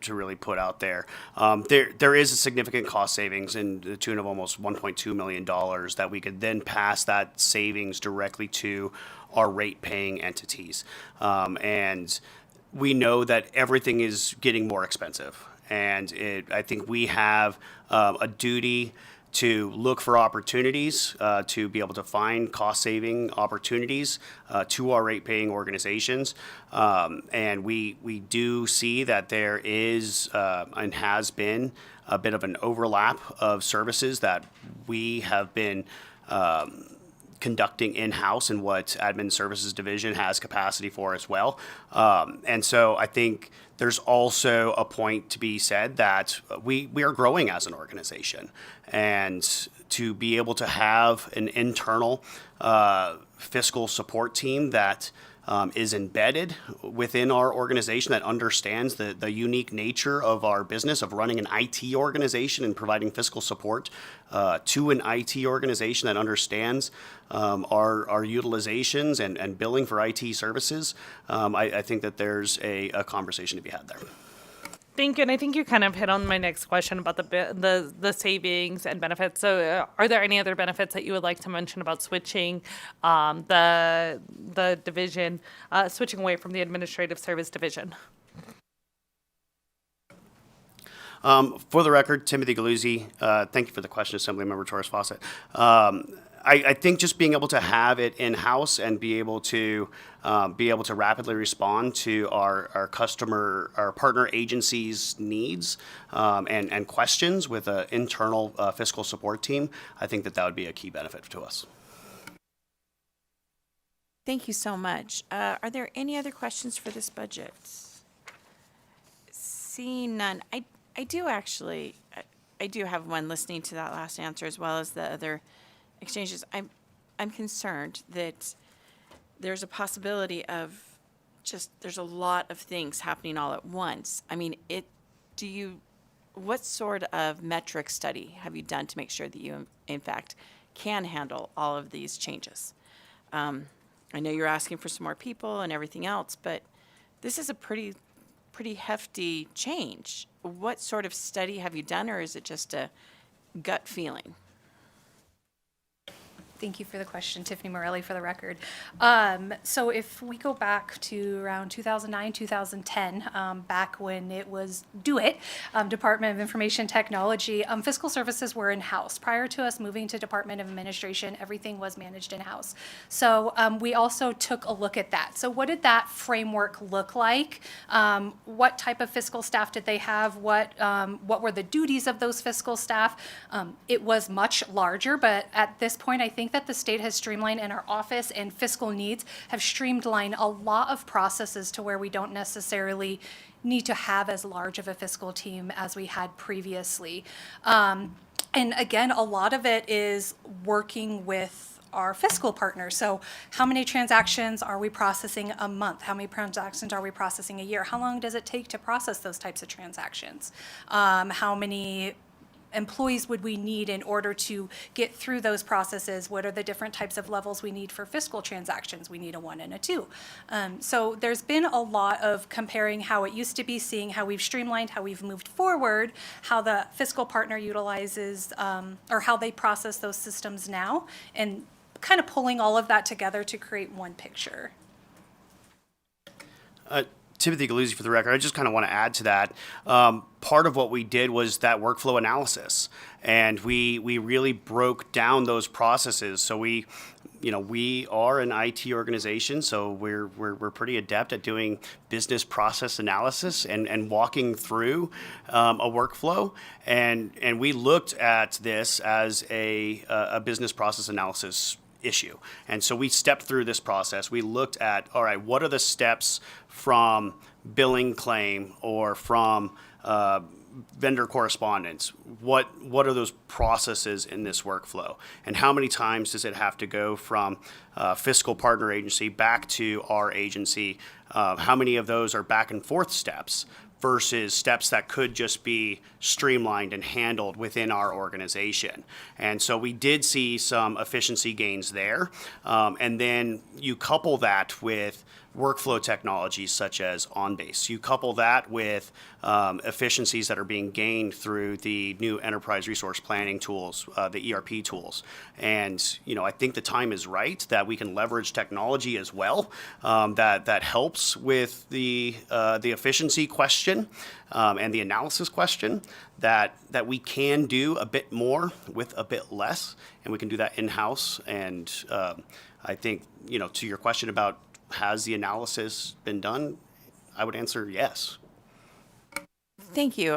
really put out there. There is a significant cost savings in the tune of almost $1.2 million that we could then pass that savings directly to our rate-paying entities. And we know that everything is getting more expensive. And I think we have a duty to look for opportunities, to be able to find cost-saving opportunities to our rate-paying organizations. And we do see that there is and has been a bit of an overlap of services that we have been conducting in-house and what Admin Services Division has capacity for as well. And so I think there's also a point to be said that we are growing as an organization. And to be able to have an internal fiscal support team that is embedded within our organization, that understands the unique nature of our business of running an IT organization and providing fiscal support to an IT organization that understands our utilizations and billing for IT services. I think that there's a conversation to be had there. Thank you, and I think you kind of hit on my next question about the savings and benefits. So, are there any other benefits that you would like to mention about switching the division, switching away from the administrative service division? For the record, Timothy Galuzzi, thank you for the question, Assemblymember Torres Fawcett. I think just being able to have it in-house and be able to rapidly respond to our partner agencies' needs and questions with an internal fiscal support team, I think that would be a key benefit to us. Thank you so much. Are there any other questions for this budget? Seeing none, I do have one listening to that last answer as well as the other exchanges. I'm concerned that there's a possibility of there's a lot of things happening all at once. I mean, what sort of metric study have you done to make sure that you, in fact, can handle all of these changes? I know you're asking for some more people and everything else, but this is a pretty hefty change. What sort of study have you done, or is it just a gut feeling? Thank you for the question, Tiffany Morelli, for the record. So if we go back to around 2009, 2010, back when it was Department of Information Technology, fiscal services were in-house. Prior to us moving to Department of Administration, everything was managed in-house. So we also took a look at that. So what did that framework look like? What type of fiscal staff did they have? What were the duties of those fiscal staff? It was much larger, but at this point, I think that the state has streamlined, and our office and fiscal needs have streamlined a lot of processes to where we don't necessarily need to have as large of a fiscal team as we had previously. And again, a lot of it is working with our fiscal partners. So how many transactions are we processing a month? How many transactions are we processing a year? How long does it take to process those types of transactions? How many employees would we need in order to get through those processes? What are the different types of levels we need for fiscal transactions? We need a 1 and a 2. So there's been a lot of comparing how it used to be, seeing how we've streamlined, how we've moved forward, how the fiscal partner utilizes or how they process those systems now, and kind of pulling all of that together to create one picture. Timothy Galuzzi, for the record, I just kind of want to add to that. Part of what we did was that workflow analysis, and we really broke down those processes. So we are an IT organization, so we're pretty adept at doing business process analysis and walking through a workflow. And we looked at this as a business process analysis issue. And so we stepped through this process. We looked at, all right, what are the steps from billing claim or from vendor correspondence? What are those processes in this workflow? And how many times does it have to go from fiscal partner agency back to our agency? How many of those are back and forth steps versus steps that could just be streamlined and handled within our organization? And so we did see some efficiency gains there. And then you couple that with workflow technologies such as OnBase. You couple that with efficiencies that are being gained through the new enterprise resource planning tools, the ERP tools. And I think the time is right that we can leverage technology as well. That helps with the efficiency question and the analysis question. That we can do a bit more with a bit less, and we can do that in-house. And I think to your question about has the analysis been done, I would answer yes. Thank you.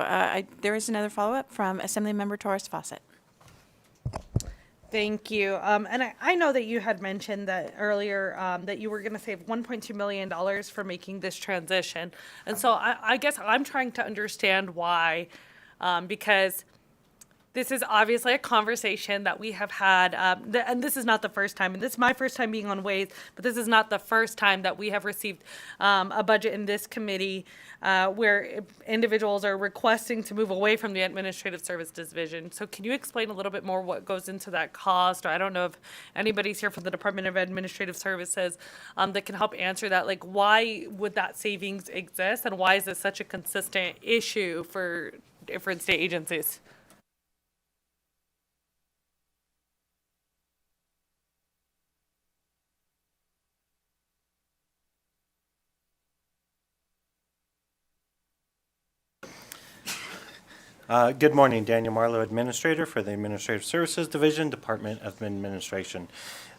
There is another follow-up from Assemblymember Torres Fawcett. Thank you. And I know that you had mentioned that earlier that you were going to save $1.2 million for making this transition. And so I guess I'm trying to understand why, because this is obviously a conversation that we have had, and this is not the first time, and this is my first time being on Ways, but this is not the first time that we have received a budget in this committee where individuals are requesting to move away from the Administrative Service Division. So can you explain a little bit more what goes into that cost? Or I don't know if anybody's here from the Department of Administrative Services that can help answer that. Like, why would that savings exist, and why is this such a consistent issue for different state agencies? Good morning, Daniel Marlowe, Administrator for the Administrative Services Division, Department of Administration.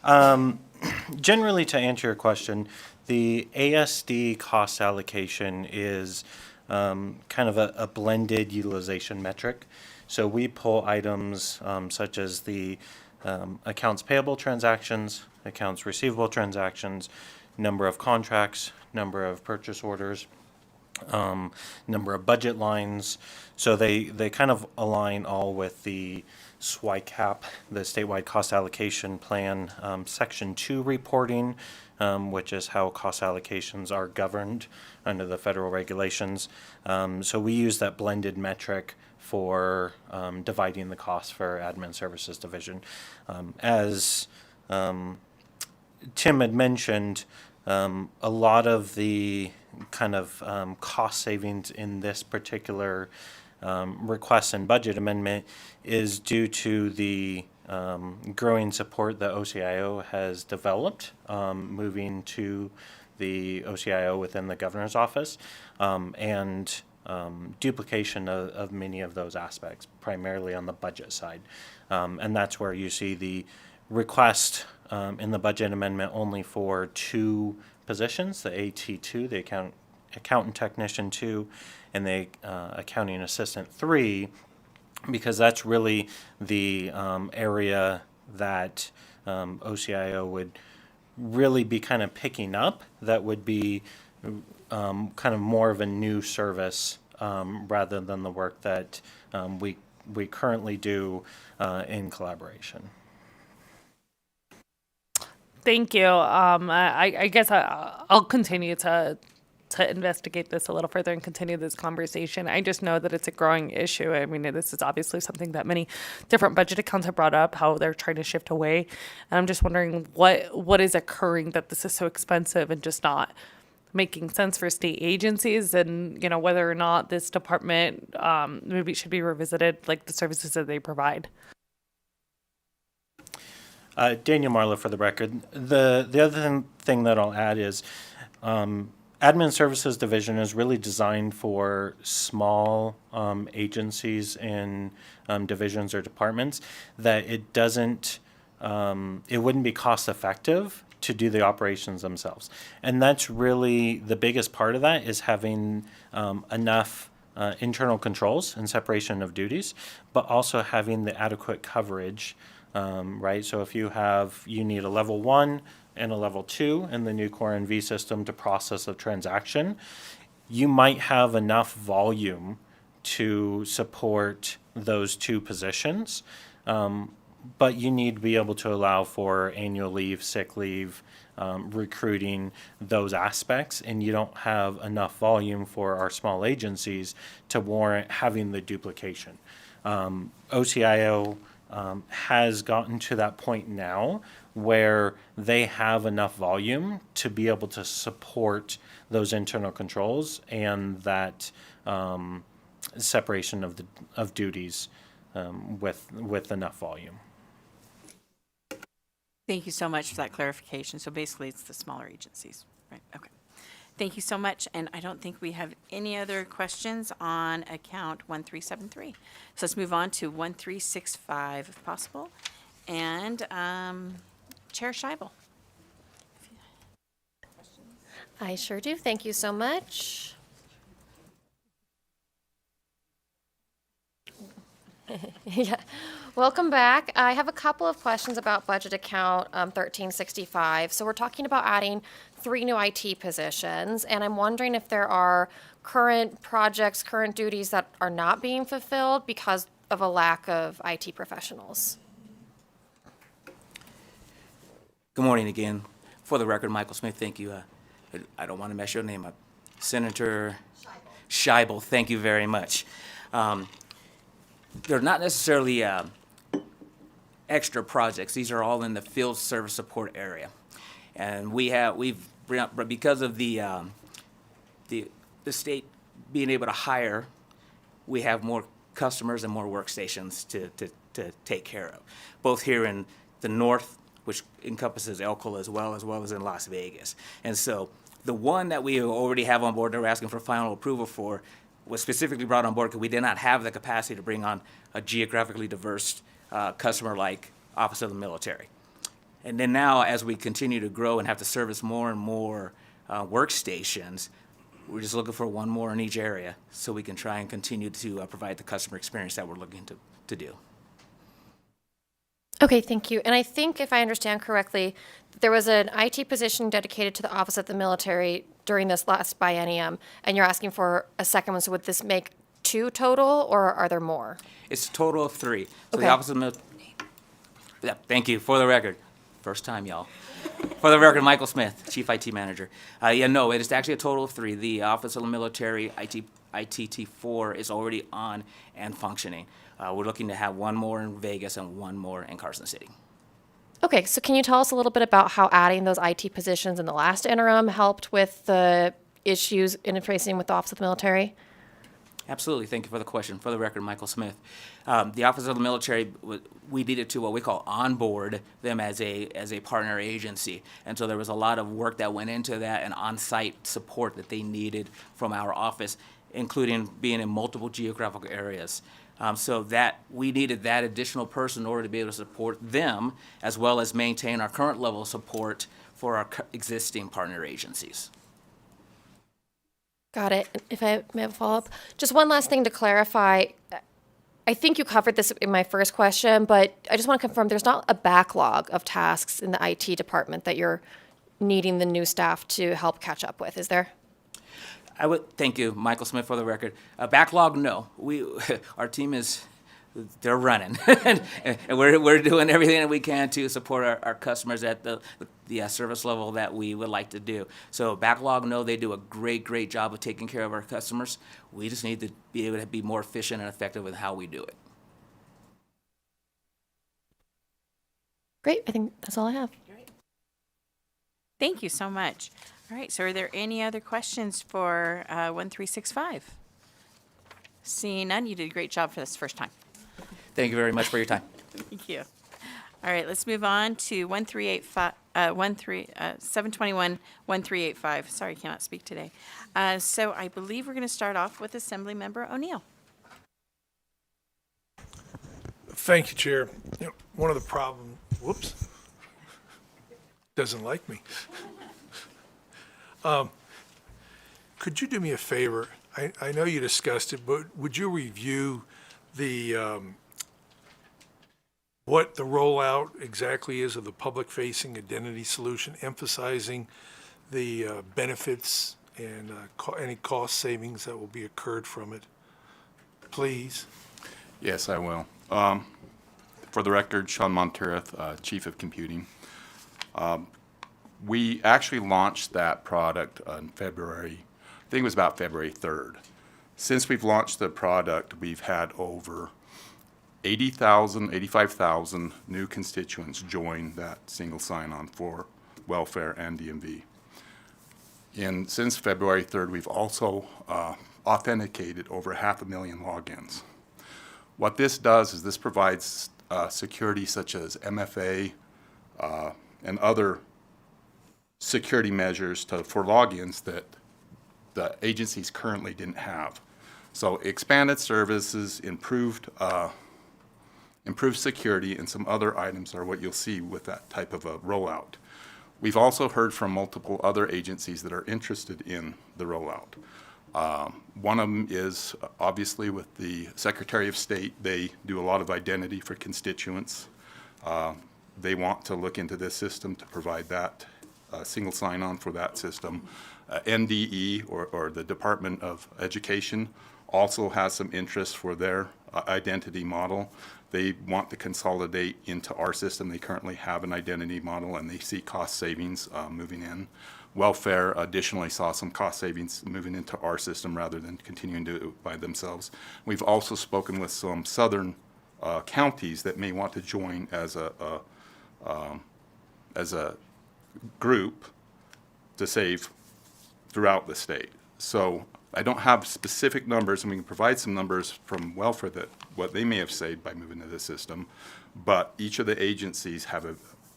Generally, to answer your question, the ASD cost allocation is kind of a blended utilization metric. So we pull items such as the accounts payable transactions, accounts receivable transactions, number of contracts, number of purchase orders, number of budget lines. So they kind of align all with the SWICAP, the statewide cost allocation plan, section 2 reporting, which is how cost allocations are governed under the federal regulations. So we use that blended metric for dividing the cost for Admin Services Division. As Tim had mentioned, a lot of the kind of cost savings in this particular request and budget amendment is due to the growing support that OCIO has developed, moving to the OCIO within the governor's office, and duplication of many of those aspects, primarily on the budget side. And that's where you see the request in the budget amendment only for 2 positions, the AT2, the accountant technician 2, and the accounting assistant 3, because that's really the area that OCIO would really be kind of picking up. That would be kind of more of a new service rather than the work that we currently do in collaboration. Thank you. I guess I'll continue to investigate this a little further and continue this conversation. I just know that it's a growing issue. I mean, this is obviously something that many different budget accounts have brought up, how they're trying to shift away. And I'm just wondering what is occurring that this is so expensive and just not making sense for state agencies, and whether or not this department maybe should be revisited, like the services that they provide. Daniel Marlowe for the record. The other thing that I'll add is Admin Services Division is really designed for small agencies and divisions or departments that it doesn't, it wouldn't be cost effective to do the operations themselves. And that's really the biggest part of that, is having enough internal controls and separation of duties, but also having the adequate coverage, right? So if you need a level 1 and a level 2 in the new Core NV system to process a transaction, you might have enough volume to support those 2 positions, but you need to be able to allow for annual leave, sick leave, recruiting, those aspects, and you don't have enough volume for our small agencies to warrant having the duplication. OCIO has gotten to that point now where they have enough volume to be able to support those internal controls and that separation of duties with enough volume. Thank you so much for that clarification. So basically, it's the smaller agencies, right? Okay. Thank you so much. And I don't think we have any other questions on account 1373. So let's move on to 1365 if possible. And Chair Scheibel. I sure do. Thank you so much. Yeah. Welcome back. I have a couple of questions about budget account 1365. So we're talking about adding 3 new IT positions, and I'm wondering if there are current projects, current duties that are not being fulfilled because of a lack of IT professionals? Good morning again. For the record, Michael Smith, thank you. I don't want to mess your name up. Senator Scheibel, thank you very much. They're not necessarily extra projects. These are all in the field service support area. And because of the state being able to hire, we have more customers and more workstations to take care of, both here in the north, which encompasses Elko as well as in Las Vegas. And so the one that we already have on board that we're asking for final approval for was specifically brought on board because we did not have the capacity to bring on a geographically diverse customer like Office of the Military. And then now, as we continue to grow and have to service more and more workstations, we're just looking for one more in each area so we can try and continue to provide the customer experience that we're looking to do. Okay, thank you. And I think if I understand correctly, there was an IT position dedicated to the Office of the Military during this last biennium, and you're asking for a second one. So would this make 2 total, or are there more? It's a total of 3. So Okay. the Office of the Military. Yeah, thank you. For the record, first time, y'all. For the record, Michael Smith, Chief IT Manager. No, it is actually a total of 3. The Office of the Military ITT4 is already on and functioning. We're looking to have 1 more in Vegas and 1 more in Carson City. Okay, so can you tell us a little bit about how adding those IT positions in the last interim helped with the issues interfacing with the Office of the Military? Absolutely. Thank you for the question. For the record, Michael Smith. The Office of the Military, we needed to what we call onboard them as a partner agency. And so there was a lot of work that went into that and on-site support that they needed from our office, including being in multiple geographical areas. So that we needed that additional person in order to be able to support them, as well as maintain our current level of support for our existing partner agencies. Got it. If I may have a follow-up. Just one last thing to clarify. I think you covered this in my first question, but I just want to confirm there's not a backlog of tasks in the IT department that you're needing the new staff to help catch up with, is there? Thank you, Michael Smith, for the record. A backlog, no. Our team they're running, and we're doing everything that we can to support our customers at the service level that we would like to do. So backlog, no, they do a great job of taking care of our customers. We just need to be able to be more efficient and effective with how we do it. Great. I think that's all I have. Thank you so much. All right, so are there any other questions for 1365? Seeing none, you did a great job for this first time. Thank you very much for your time. Thank you. All right, let's move on to 721, 1385. Sorry, I cannot speak today. So I believe we're going to start off with Assemblymember O'Neill. Thank you, Chair. One of the problems, doesn't like me. Could you do me a favor? I know you discussed it, but would you review what the rollout exactly is of the public-facing identity solution, emphasizing the benefits and any cost savings that will be occurred from it, please? Yes, I will. For the record, Sean Montereth, Chief of Computing. We actually launched that product in February, I think it was about February 3rd. Since we've launched the product, we've had over 85,000 new constituents join that single sign-on for welfare and DMV. And since February 3rd, we've also authenticated over 500,000 logins. What this does is this provides security such as MFA and other security measures for logins that the agencies currently didn't have. So expanded services, improved security, and some other items are what you'll see with that type of a rollout. We've also heard from multiple other agencies that are interested in the rollout. One of them is obviously with the Secretary of State. They do a lot of identity for constituents. They want to look into this system to provide that single sign-on for that system. NDE, or the Department of Education, also has some interest for their identity model. They want to consolidate into our system. They currently have an identity model, and they see cost savings moving in. Welfare additionally saw some cost savings moving into our system rather than continuing to do it by themselves. We've also spoken with some southern counties that may want to join as a group to save throughout the state. So I don't have specific numbers, and we can provide some numbers from welfare that what they may have saved by moving to this system, but each of the agencies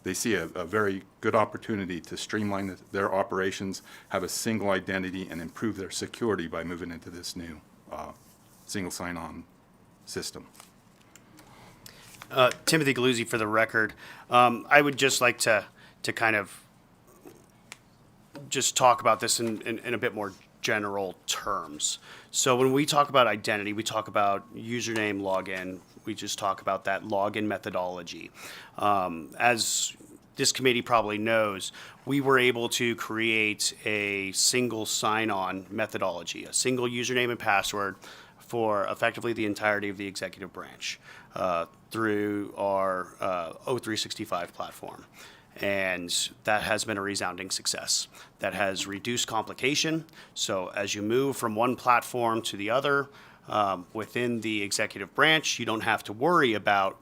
they see a very good opportunity to streamline their operations, have a single identity, and improve their security by moving into this new single sign-on system. Timothy Galuzzi for the record. I would just like to kind of just talk about this in a bit more general terms. So when we talk about identity, we talk about username, login. We just talk about that login methodology. As this committee probably knows, we were able to create a single sign-on methodology, a single username and password for effectively the entirety of the executive branch through our O365 platform. And that has been a resounding success. That has reduced complication. So as you move from one platform to the other within the executive branch, you don't have to worry about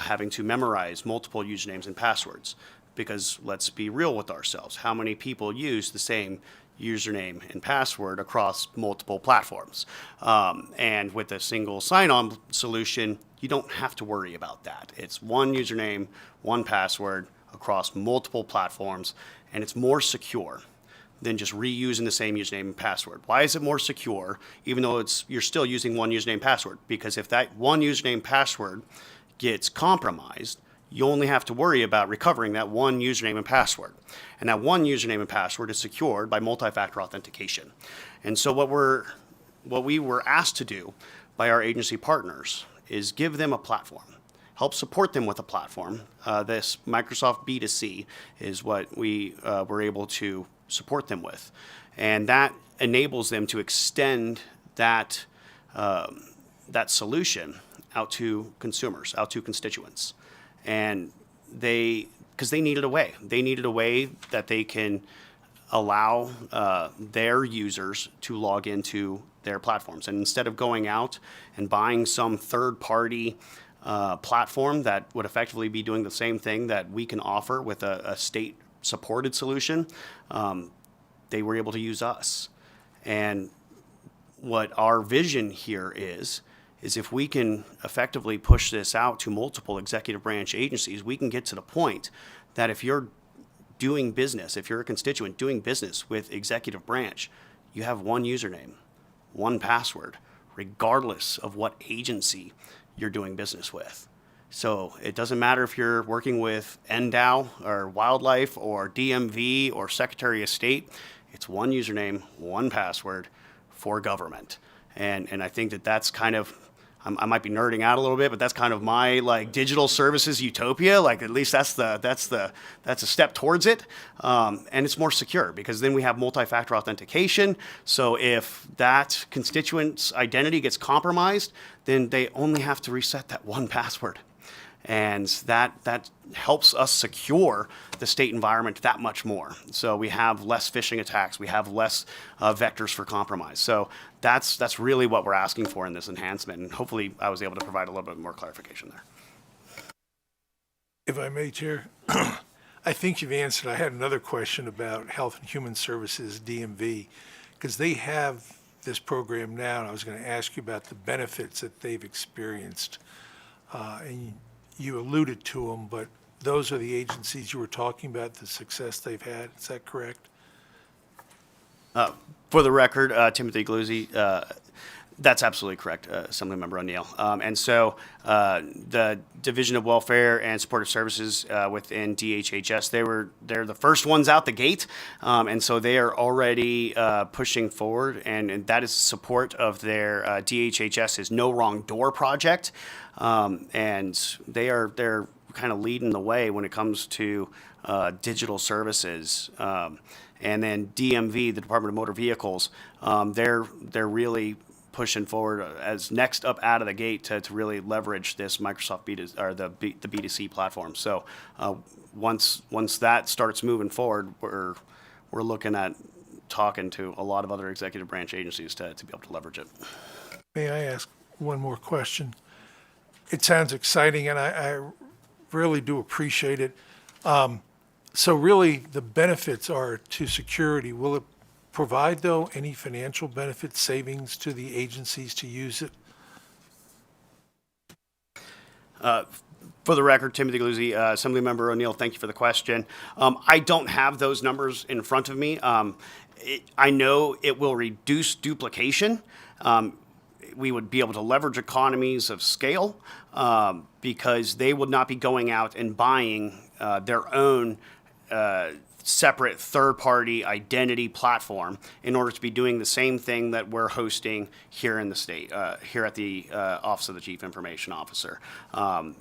having to memorize multiple usernames and passwords. Because let's be real with ourselves. How many people use the same username and password across multiple platforms? And with a single sign-on solution, you don't have to worry about that. It's one username, one password across multiple platforms, and it's more secure than just reusing the same username and password. Why is it more secure, even though you're still using one username and password? Because if that one username and password gets compromised, you only have to worry about recovering that one username and password. And that one username and password is secured by multi-factor authentication. And so what we were asked to do by our agency partners is give them a platform, help support them with a platform. This Microsoft B2C is what we were able to support them with. And that enables them to extend that solution out to consumers, out to constituents. And because they needed a way. They needed a way that they can allow their users to log into their platforms. And instead of going out and buying some third-party platform that would effectively be doing the same thing that we can offer with a state-supported solution, they were able to use us. And what our vision here is if we can effectively push this out to multiple executive branch agencies, we can get to the point that if you're doing business, if you're a constituent doing business with executive branch, you have one username, one password, regardless of what agency you're doing business with. So it doesn't matter if you're working with NDOW or Wildlife or DMV or Secretary of State, it's one username, one password for government. And I think that's kind of, I might be nerding out a little bit, but that's kind of my digital services utopia. At least that's a step towards it, and it's more secure because then we have multi-factor authentication. So if that constituent's identity gets compromised, then they only have to reset that one password, and that helps us secure the state environment that much more. So we have less phishing attacks, we have less vectors for compromise. So that's really what we're asking for in this enhancement, and hopefully I was able to provide a little bit more clarification there. If I may, Chair, I think you've answered. I had another question about Health and Human Services, DMV, because they have this program now, and I was going to ask you about the benefits that they've experienced. And you alluded to them, but those are the agencies you were talking about, the success they've had. Is that correct? For the record, Timothy Galuzzi, that's absolutely correct, Assemblymember O'Neill. And so the Division of Welfare and Supportive Services within DHHS, they're the first ones out the gate. And so they are already pushing forward, and that is support of their DHHS's No Wrong Door project. And they're kind of leading the way when it comes to digital services. And then DMV, the Department of Motor Vehicles, they're really pushing forward as next up out of the gate to really leverage this Microsoft the B2C platform. So once that starts moving forward, we're looking at talking to a lot of other executive branch agencies to be able to leverage it. May I ask one more question? It sounds exciting, and I really do appreciate it. So really, the benefits are to security. Will it provide, though, any financial benefit savings to the agencies to use it? For the record, Timothy Galuzzi, Assemblymember O'Neill, thank you for the question. I don't have those numbers in front of me. I know it will reduce duplication. We would be able to leverage economies of scale because they would not be going out and buying their own separate third-party identity platform in order to be doing the same thing that we're hosting here in the state, here at the Office of the Chief Information Officer. I'm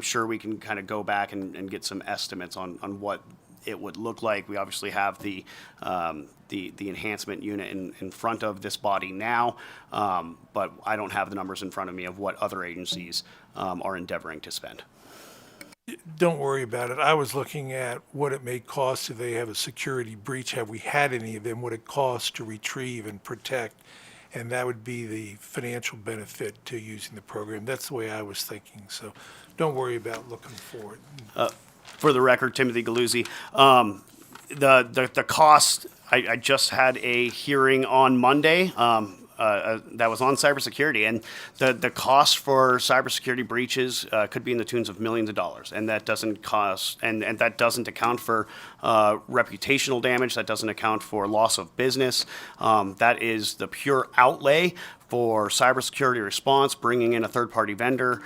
sure we can kind of go back and get some estimates on what it would look like. We obviously have the enhancement unit in front of this body now, but I don't have the numbers in front of me of what other agencies are endeavoring to spend. Don't worry about it. I was looking at what it may cost if they have a security breach. Have we had any of them? What it costs to retrieve and protect? And that would be the financial benefit to using the program. That's the way I was thinking. So don't worry about looking forward. For the record, Timothy Galuzzi, the cost, I just had a hearing on Monday that was on cybersecurity, and the cost for cybersecurity breaches could be in the tunes of millions of dollars, and that doesn't cost, and that doesn't account for reputational damage, that doesn't account for loss of business. That is the pure outlay for cybersecurity response, bringing in a third-party vendor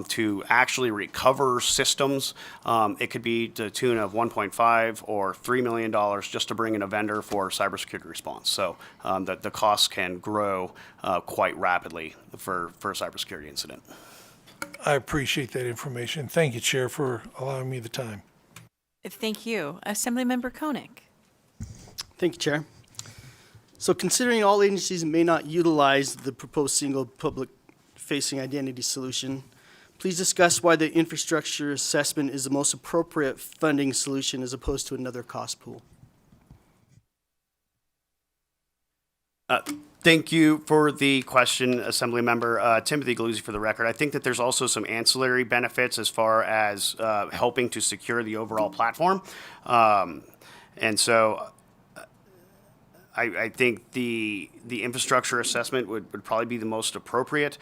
to actually recover systems. It could be to the tune of $1.5 or $3 million just to bring in a vendor for cybersecurity response. So the costs can grow quite rapidly for a cybersecurity incident. I appreciate that information. Thank you, Chair, for allowing me the time. Thank you. Assemblymember Koenig. Thank you, Chair. So considering all agencies may not utilize the proposed single public-facing identity solution, please discuss why the infrastructure assessment is the most appropriate funding solution as opposed to another cost pool. Thank you for the question, Assemblymember. Timothy Galuzzi, for the record. I think that there's also some ancillary benefits as far as helping to secure the overall platform. And so I think the infrastructure assessment would probably be the most appropriate.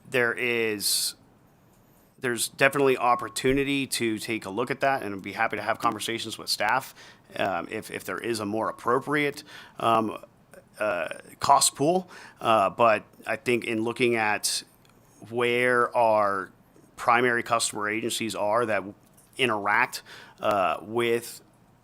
There's definitely opportunity to take a look at that, and I'd be happy to have conversations with staff if there is a more appropriate cost pool. But I think in looking at where our primary customer agencies are that interact with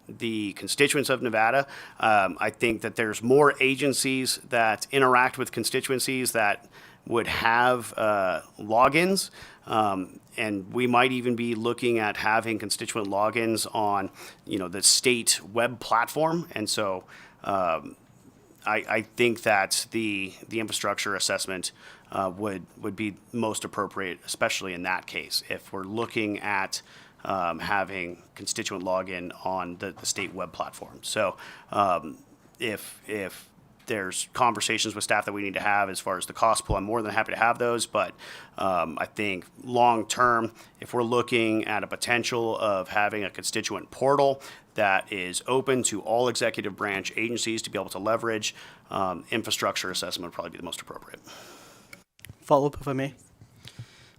the constituents of Nevada, I think that there's more agencies that interact with constituencies that would have logins, and we might even be looking at having constituent logins on, the state web platform. And so I think that the infrastructure assessment would be most appropriate, especially in that case, if we're looking at having constituent login on the state web platform. So if there's conversations with staff that we need to have as far as the cost pool, I'm more than happy to have those. But I think long term, if we're looking at a potential of having a constituent portal that is open to all executive branch agencies to be able to leverage, infrastructure assessment would probably be the most appropriate. Follow up, if I may.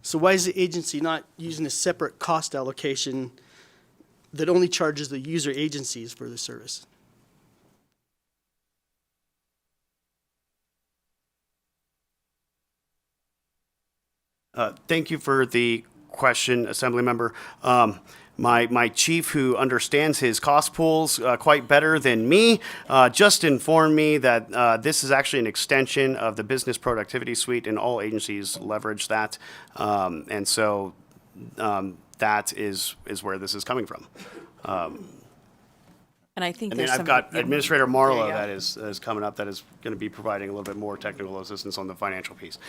So why is the agency not using a separate cost allocation that only charges the user agencies for the service? Thank you for the question, Assemblymember. My chief, who understands his cost pools quite better than me, just informed me that this is actually an extension of the Business Productivity Suite, and all agencies leverage that. And so that is where this is coming from. And I think And then there's I've got yeah, Administrator there you Marlowe go. that is coming up, that is going to be providing a little bit more technical assistance on the financial piece.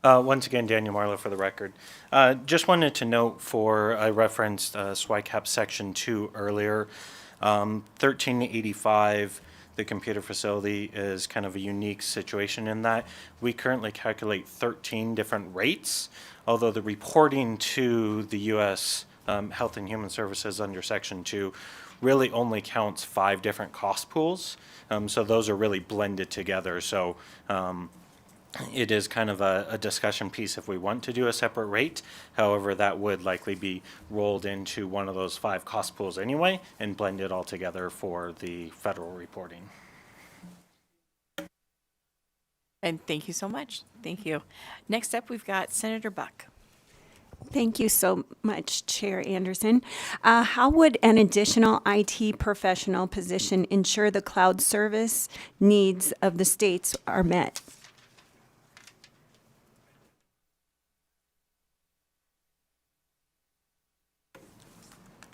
Once again, Daniel Marlowe for the record. Just wanted to note I referenced SWICAP Section 2 earlier. 1385, the computer facility, is kind of a unique situation in that we currently calculate 13 different rates, although the reporting to the U.S. Health and Human Services under Section 2 really only counts 5 different cost pools. So those are really blended together. So it is kind of a discussion piece if we want to do a separate rate. However, that would likely be rolled into one of those 5 cost pools anyway and blended all together for the federal reporting. And thank you so much. Thank you. Next up, we've got Senator Buck. Thank you so much, Chair Anderson. How would an additional IT professional position ensure the cloud service needs of the states are met?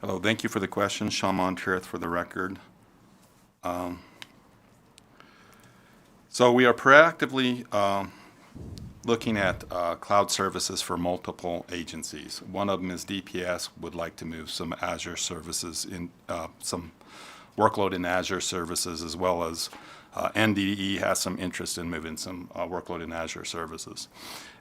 Hello, thank you for the question. Sean Monteith for the record. So we are proactively looking at cloud services for multiple agencies. One of them is DPS would like to move some Azure services in, some workload in Azure services, as well as NDE has some interest in moving some workload in Azure services.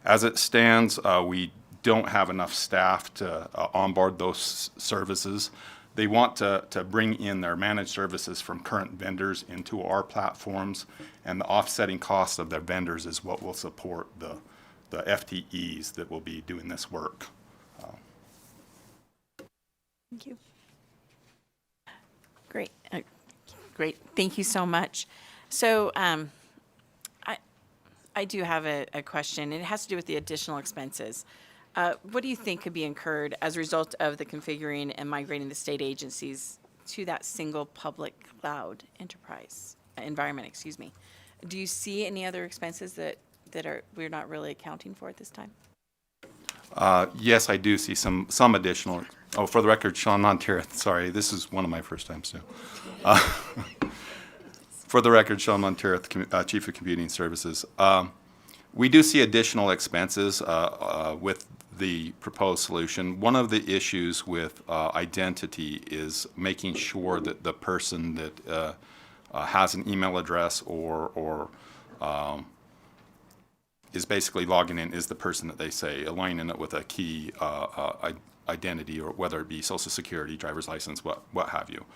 As it stands, we don't have enough staff to onboard those services. They want to bring in their managed services from current vendors into our platforms, and the offsetting cost of their vendors is what will support the FTEs that will be doing this work. Thank you. Great. Great. Thank you so much. So I do have a question. It has to do with the additional expenses. What do you think could be incurred as a result of the configuring and migrating the state agencies to that single public cloud enterprise environment? Excuse me. Do you see any other expenses that we're not really accounting for at this time? Yes, I do see some additional. Oh, for the record, Sean Monteith. Sorry, this is one of my first times too. For the record, Sean Monteith, Chief of Computing Services. We do see additional expenses with the proposed solution. One of the issues with identity is making sure that the person that has an email address or is basically logging in is the person that they say, aligning it with a key identity, or whether it be Social Security, driver's license, what have you.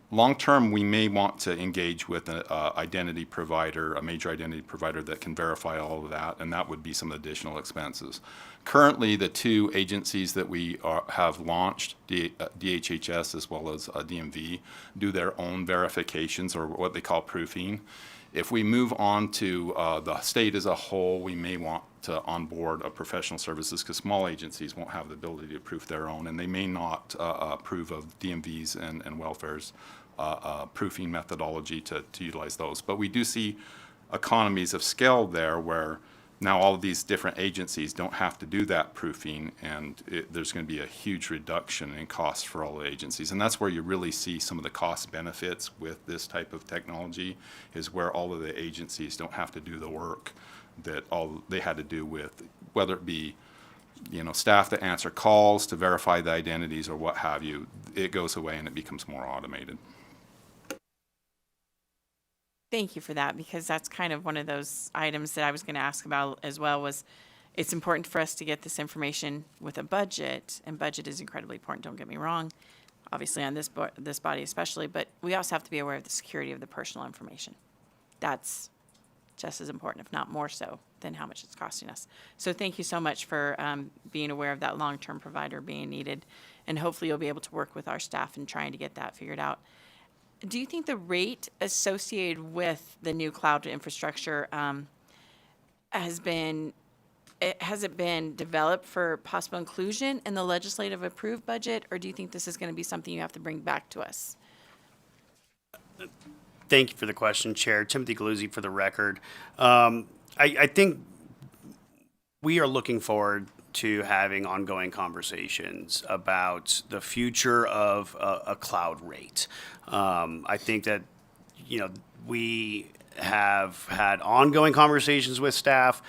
Long term, we may want to engage with an identity provider, a major identity provider that can verify all of that, and that would be some additional expenses. Currently, the 2 agencies that we have launched, DHHS as well as DMV, do their own verifications, or what they call proofing. If we move on to the state as a whole, we may want to onboard a professional services, because small agencies won't have the ability to proof their own, and they may not approve of DMV's and welfare's proofing methodology to utilize those. But we do see economies of scale there, where now all of these different agencies don't have to do that proofing, and there's going to be a huge reduction in cost for all the agencies. And that's where you really see some of the cost benefits with this type of technology, is where all of the agencies don't have to do the work that all they had to do with, whether it be staff that answer calls to verify the identities or what have you. It goes away and it becomes more automated. Thank you for that, because that's kind of one of those items that I was going to ask about as well. Was it's important for us to get this information with a budget, and budget is incredibly important, don't get me wrong, obviously on this body especially, but we also have to be aware of the security of the personal information. That's just as important, if not more so, than how much it's costing us. So thank you so much for being aware of that long-term provider being needed, and hopefully you'll be able to work with our staff in trying to get that figured out. Do you think the rate associated with the new cloud infrastructure has it been developed for possible inclusion in the legislative approved budget, or do you think this is going to be something you have to bring back to us? Thank you for the question, Chair. Timothy Galuzzi for the record. I think we are looking forward to having ongoing conversations about the future of a cloud rate. I think that, we have had ongoing conversations with staff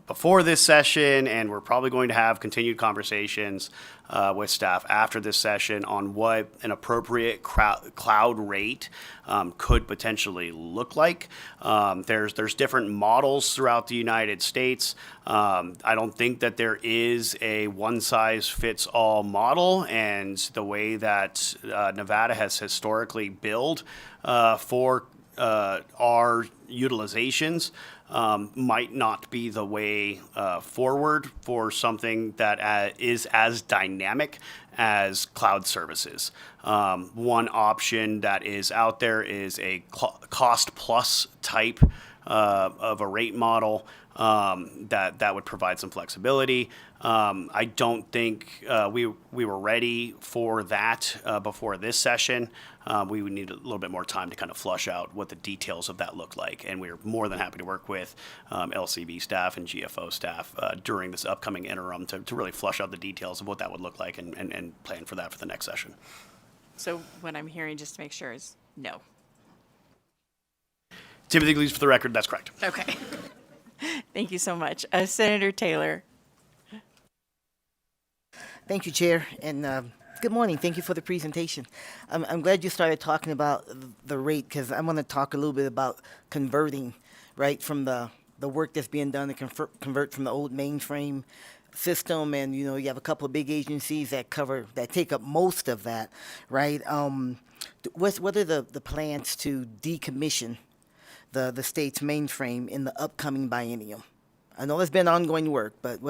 before this session, and we're probably going to have continued conversations with staff after this session on what an appropriate cloud rate could potentially look like. There's different models throughout the United States. I don't think that there is a one-size-fits-all model, and the way that Nevada has historically billed for our utilizations might not be the way forward for something that is as dynamic as cloud services. One option that is out there is a cost plus type of a rate model that would provide some flexibility. I don't think we were ready for that before this session. We would need a little bit more time to kind of flush out what the details of that look like. And we're more than happy to work with LCB staff and GFO staff during this upcoming interim to really flush out the details of what that would look like and plan for that for the next session. So what I'm hearing, just to make sure, is no. Timothy Glees, for the record, that's correct. Okay. Thank you so much. Senator Taylor. Thank you, Chair, and good morning. Thank you for the presentation. I'm glad you started talking about the rate, because I want to talk a little bit about converting, right, from the work that's being done to convert from the old mainframe system, and you have a couple of big agencies that take up most of that, right? What are the plans to decommission the state's mainframe in the upcoming biennium? I know there's been ongoing work, but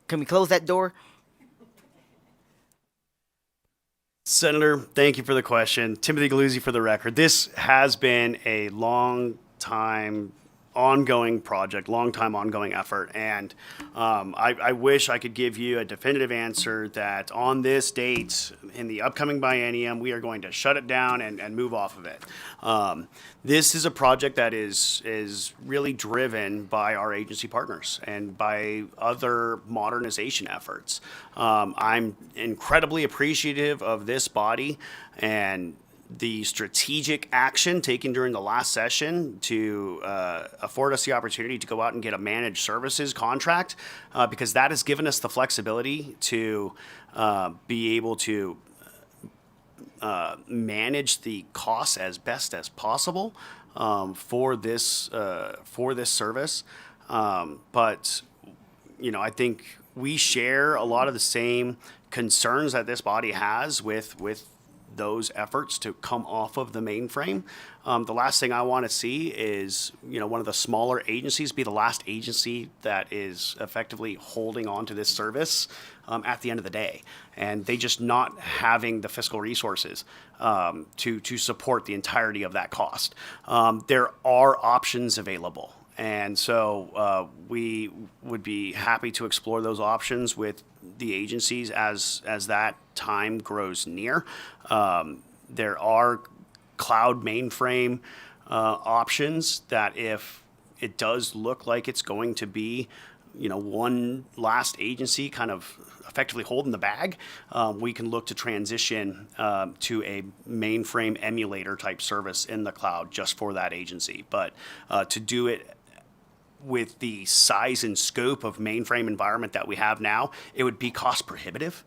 can we close that door? Senator, thank you for the question. Timothy Galuzzi, for the record. This has been a long time ongoing project, long time ongoing effort, and I wish I could give you a definitive answer that on this date in the upcoming biennium we are going to shut it down and move off of it. This is a project that is really driven by our agency partners and by other modernization efforts. I'm incredibly appreciative of this body and the strategic action taken during the last session to afford us the opportunity to go out and get a managed services contract, because that has given us the flexibility to be able to manage the costs as best as possible for this service. But I think we share a lot of the same concerns that this body has with those efforts to come off of the mainframe. The last thing I want to see is, one of the smaller agencies be the last agency that is effectively holding on to this service at the end of the day, and they just not having the fiscal resources to support the entirety of that cost. There are options available. And so we would be happy to explore those options with the agencies as that time grows near. There are cloud mainframe options that, if it does look like it's going to be, one last agency kind of effectively holding the bag, we can look to transition to a mainframe emulator type service in the cloud just for that agency. But to do it with the size and scope of mainframe environment that we have now, it would be cost prohibitive.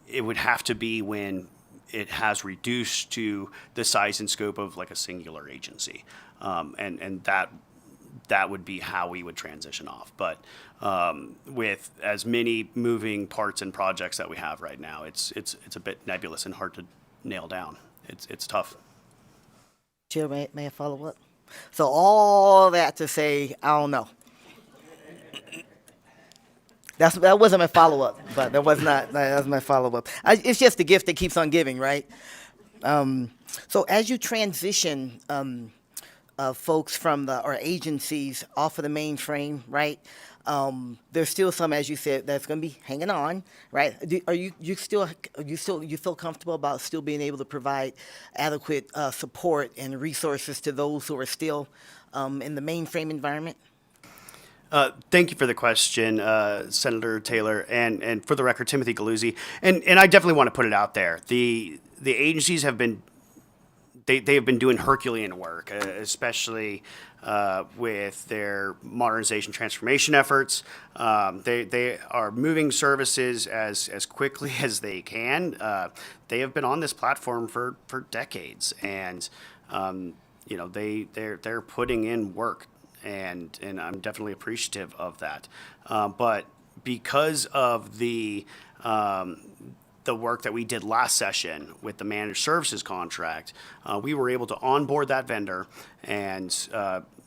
It would have to be when it has reduced to the size and scope of like a singular agency. And that would be how we would transition off. But with as many moving parts and projects that we have right now, it's a bit nebulous and hard to nail down. It's tough. Chair, may I follow up? So all that to say, I don't know. That wasn't my follow-up, but that was my follow-up. It's just the gift that keeps on giving, right? So as you transition folks from our agencies off of the mainframe, right? There's still some, as you said, that's going to be hanging on, right? You feel comfortable about still being able to provide adequate support and resources to those who are still in the mainframe environment? Thank you for the question, Senator Taylor, and for the record, Timothy Galuzzi. And I definitely want to put it out there. The agencies have been they have been doing Herculean work, especially with their modernization transformation efforts. They are moving services as quickly as they can. They have been on this platform for decades, and they're putting in work, and I'm definitely appreciative of that. But because of the work that we did last session with the managed services contract, we were able to onboard that vendor and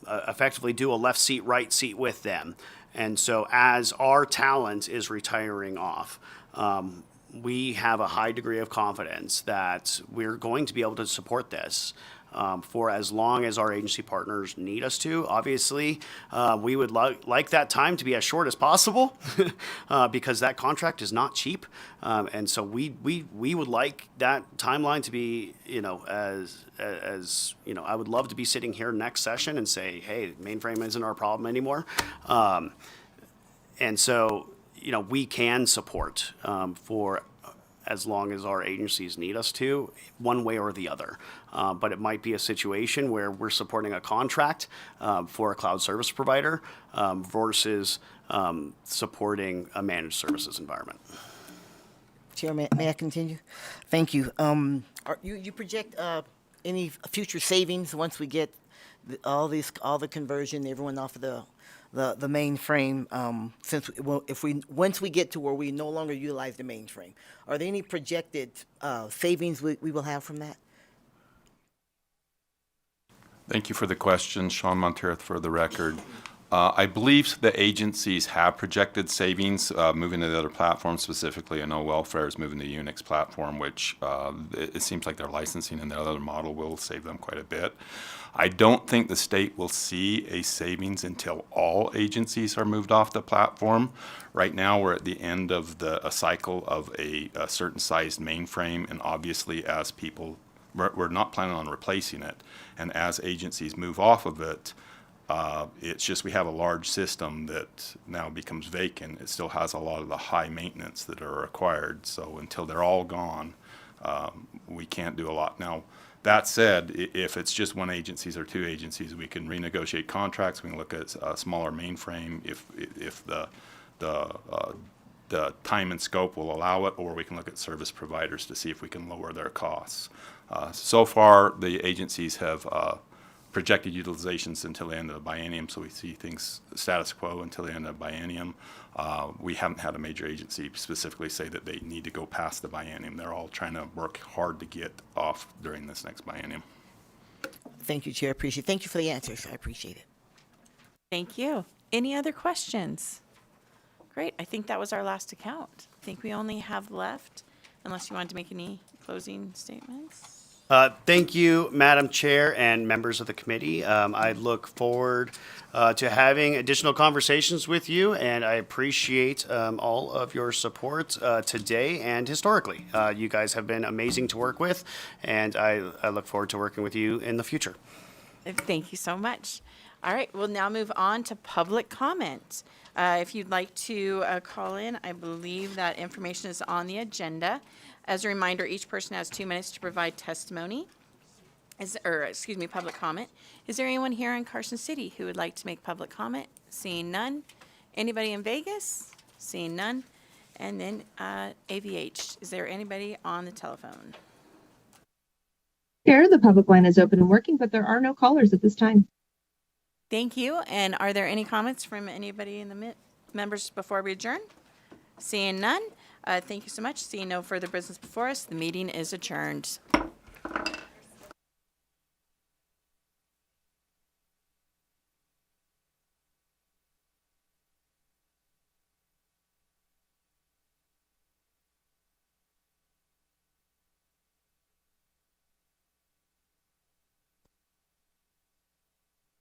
effectively do a left seat, right seat with them. And so as our talent is retiring off, we have a high degree of confidence that we're going to be able to support this for as long as our agency partners need us to. Obviously, we would like that time to be as short as possible because that contract is not cheap. And so we would like that timeline to be, as I would love to be sitting here next session and say, hey, mainframe isn't our problem anymore. And so, we can support for as long as our agencies need us to, one way or the other. But it might be a situation where we're supporting a contract for a cloud service provider versus supporting a managed services environment. Chair, may I continue? Thank you. You project any future savings once we get all the conversion, everyone off of the mainframe, once we get to where we no longer utilize the mainframe? Are there any projected savings we will have from that? Thank you for the question, Sean Monterith for the record. I believe the agencies have projected savings moving to the other platform. Specifically, I know welfare is moving to the Unix platform, which it seems like their licensing and their other model will save them quite a bit. I don't think the state will see a savings until all agencies are moved off the platform. Right now, we're at the end of a cycle of a certain sized mainframe, and obviously as people, we're not planning on replacing it. And as agencies move off of it, it's just we have a large system that now becomes vacant. It still has a lot of the high maintenance that are required. So until they're all gone, we can't do a lot. Now, that said, if it's just one agencies or two agencies, we can renegotiate contracts. We can look at a smaller mainframe if the time and scope will allow it, or we can look at service providers to see if we can lower their costs. So far, the agencies have projected utilizations until the end of the biennium, so we see things status quo until the end of the biennium. We haven't had a major agency specifically say that they need to go past the biennium. They're all trying to work hard to get off during this next biennium. Thank you, Chair. Thank you for the answers. I appreciate it. Thank you. Any other questions? Great. I think that was our last account. I think we only have left, unless you wanted to make any closing statements. Thank you, Madam Chair and members of the committee. I look forward to having additional conversations with you, and I appreciate all of your support today and historically. You guys have been amazing to work with, and I look forward to working with you in the future. Thank you so much. All right, we'll now move on to public comment. If you'd like to call in, I believe that information is on the agenda. As a reminder, each person has 2 minutes to provide testimony, public comment. Is there anyone here in Carson City who would like to make public comment? Seeing none. Anybody in Vegas? Seeing none. And then AVH. Is there anybody on the telephone? Chair, the public line is open and working, but there are no callers at this time. Thank you. And are there any comments from anybody in the members before we adjourn? Seeing none. Thank you so much. Seeing no further business before us, the meeting is adjourned.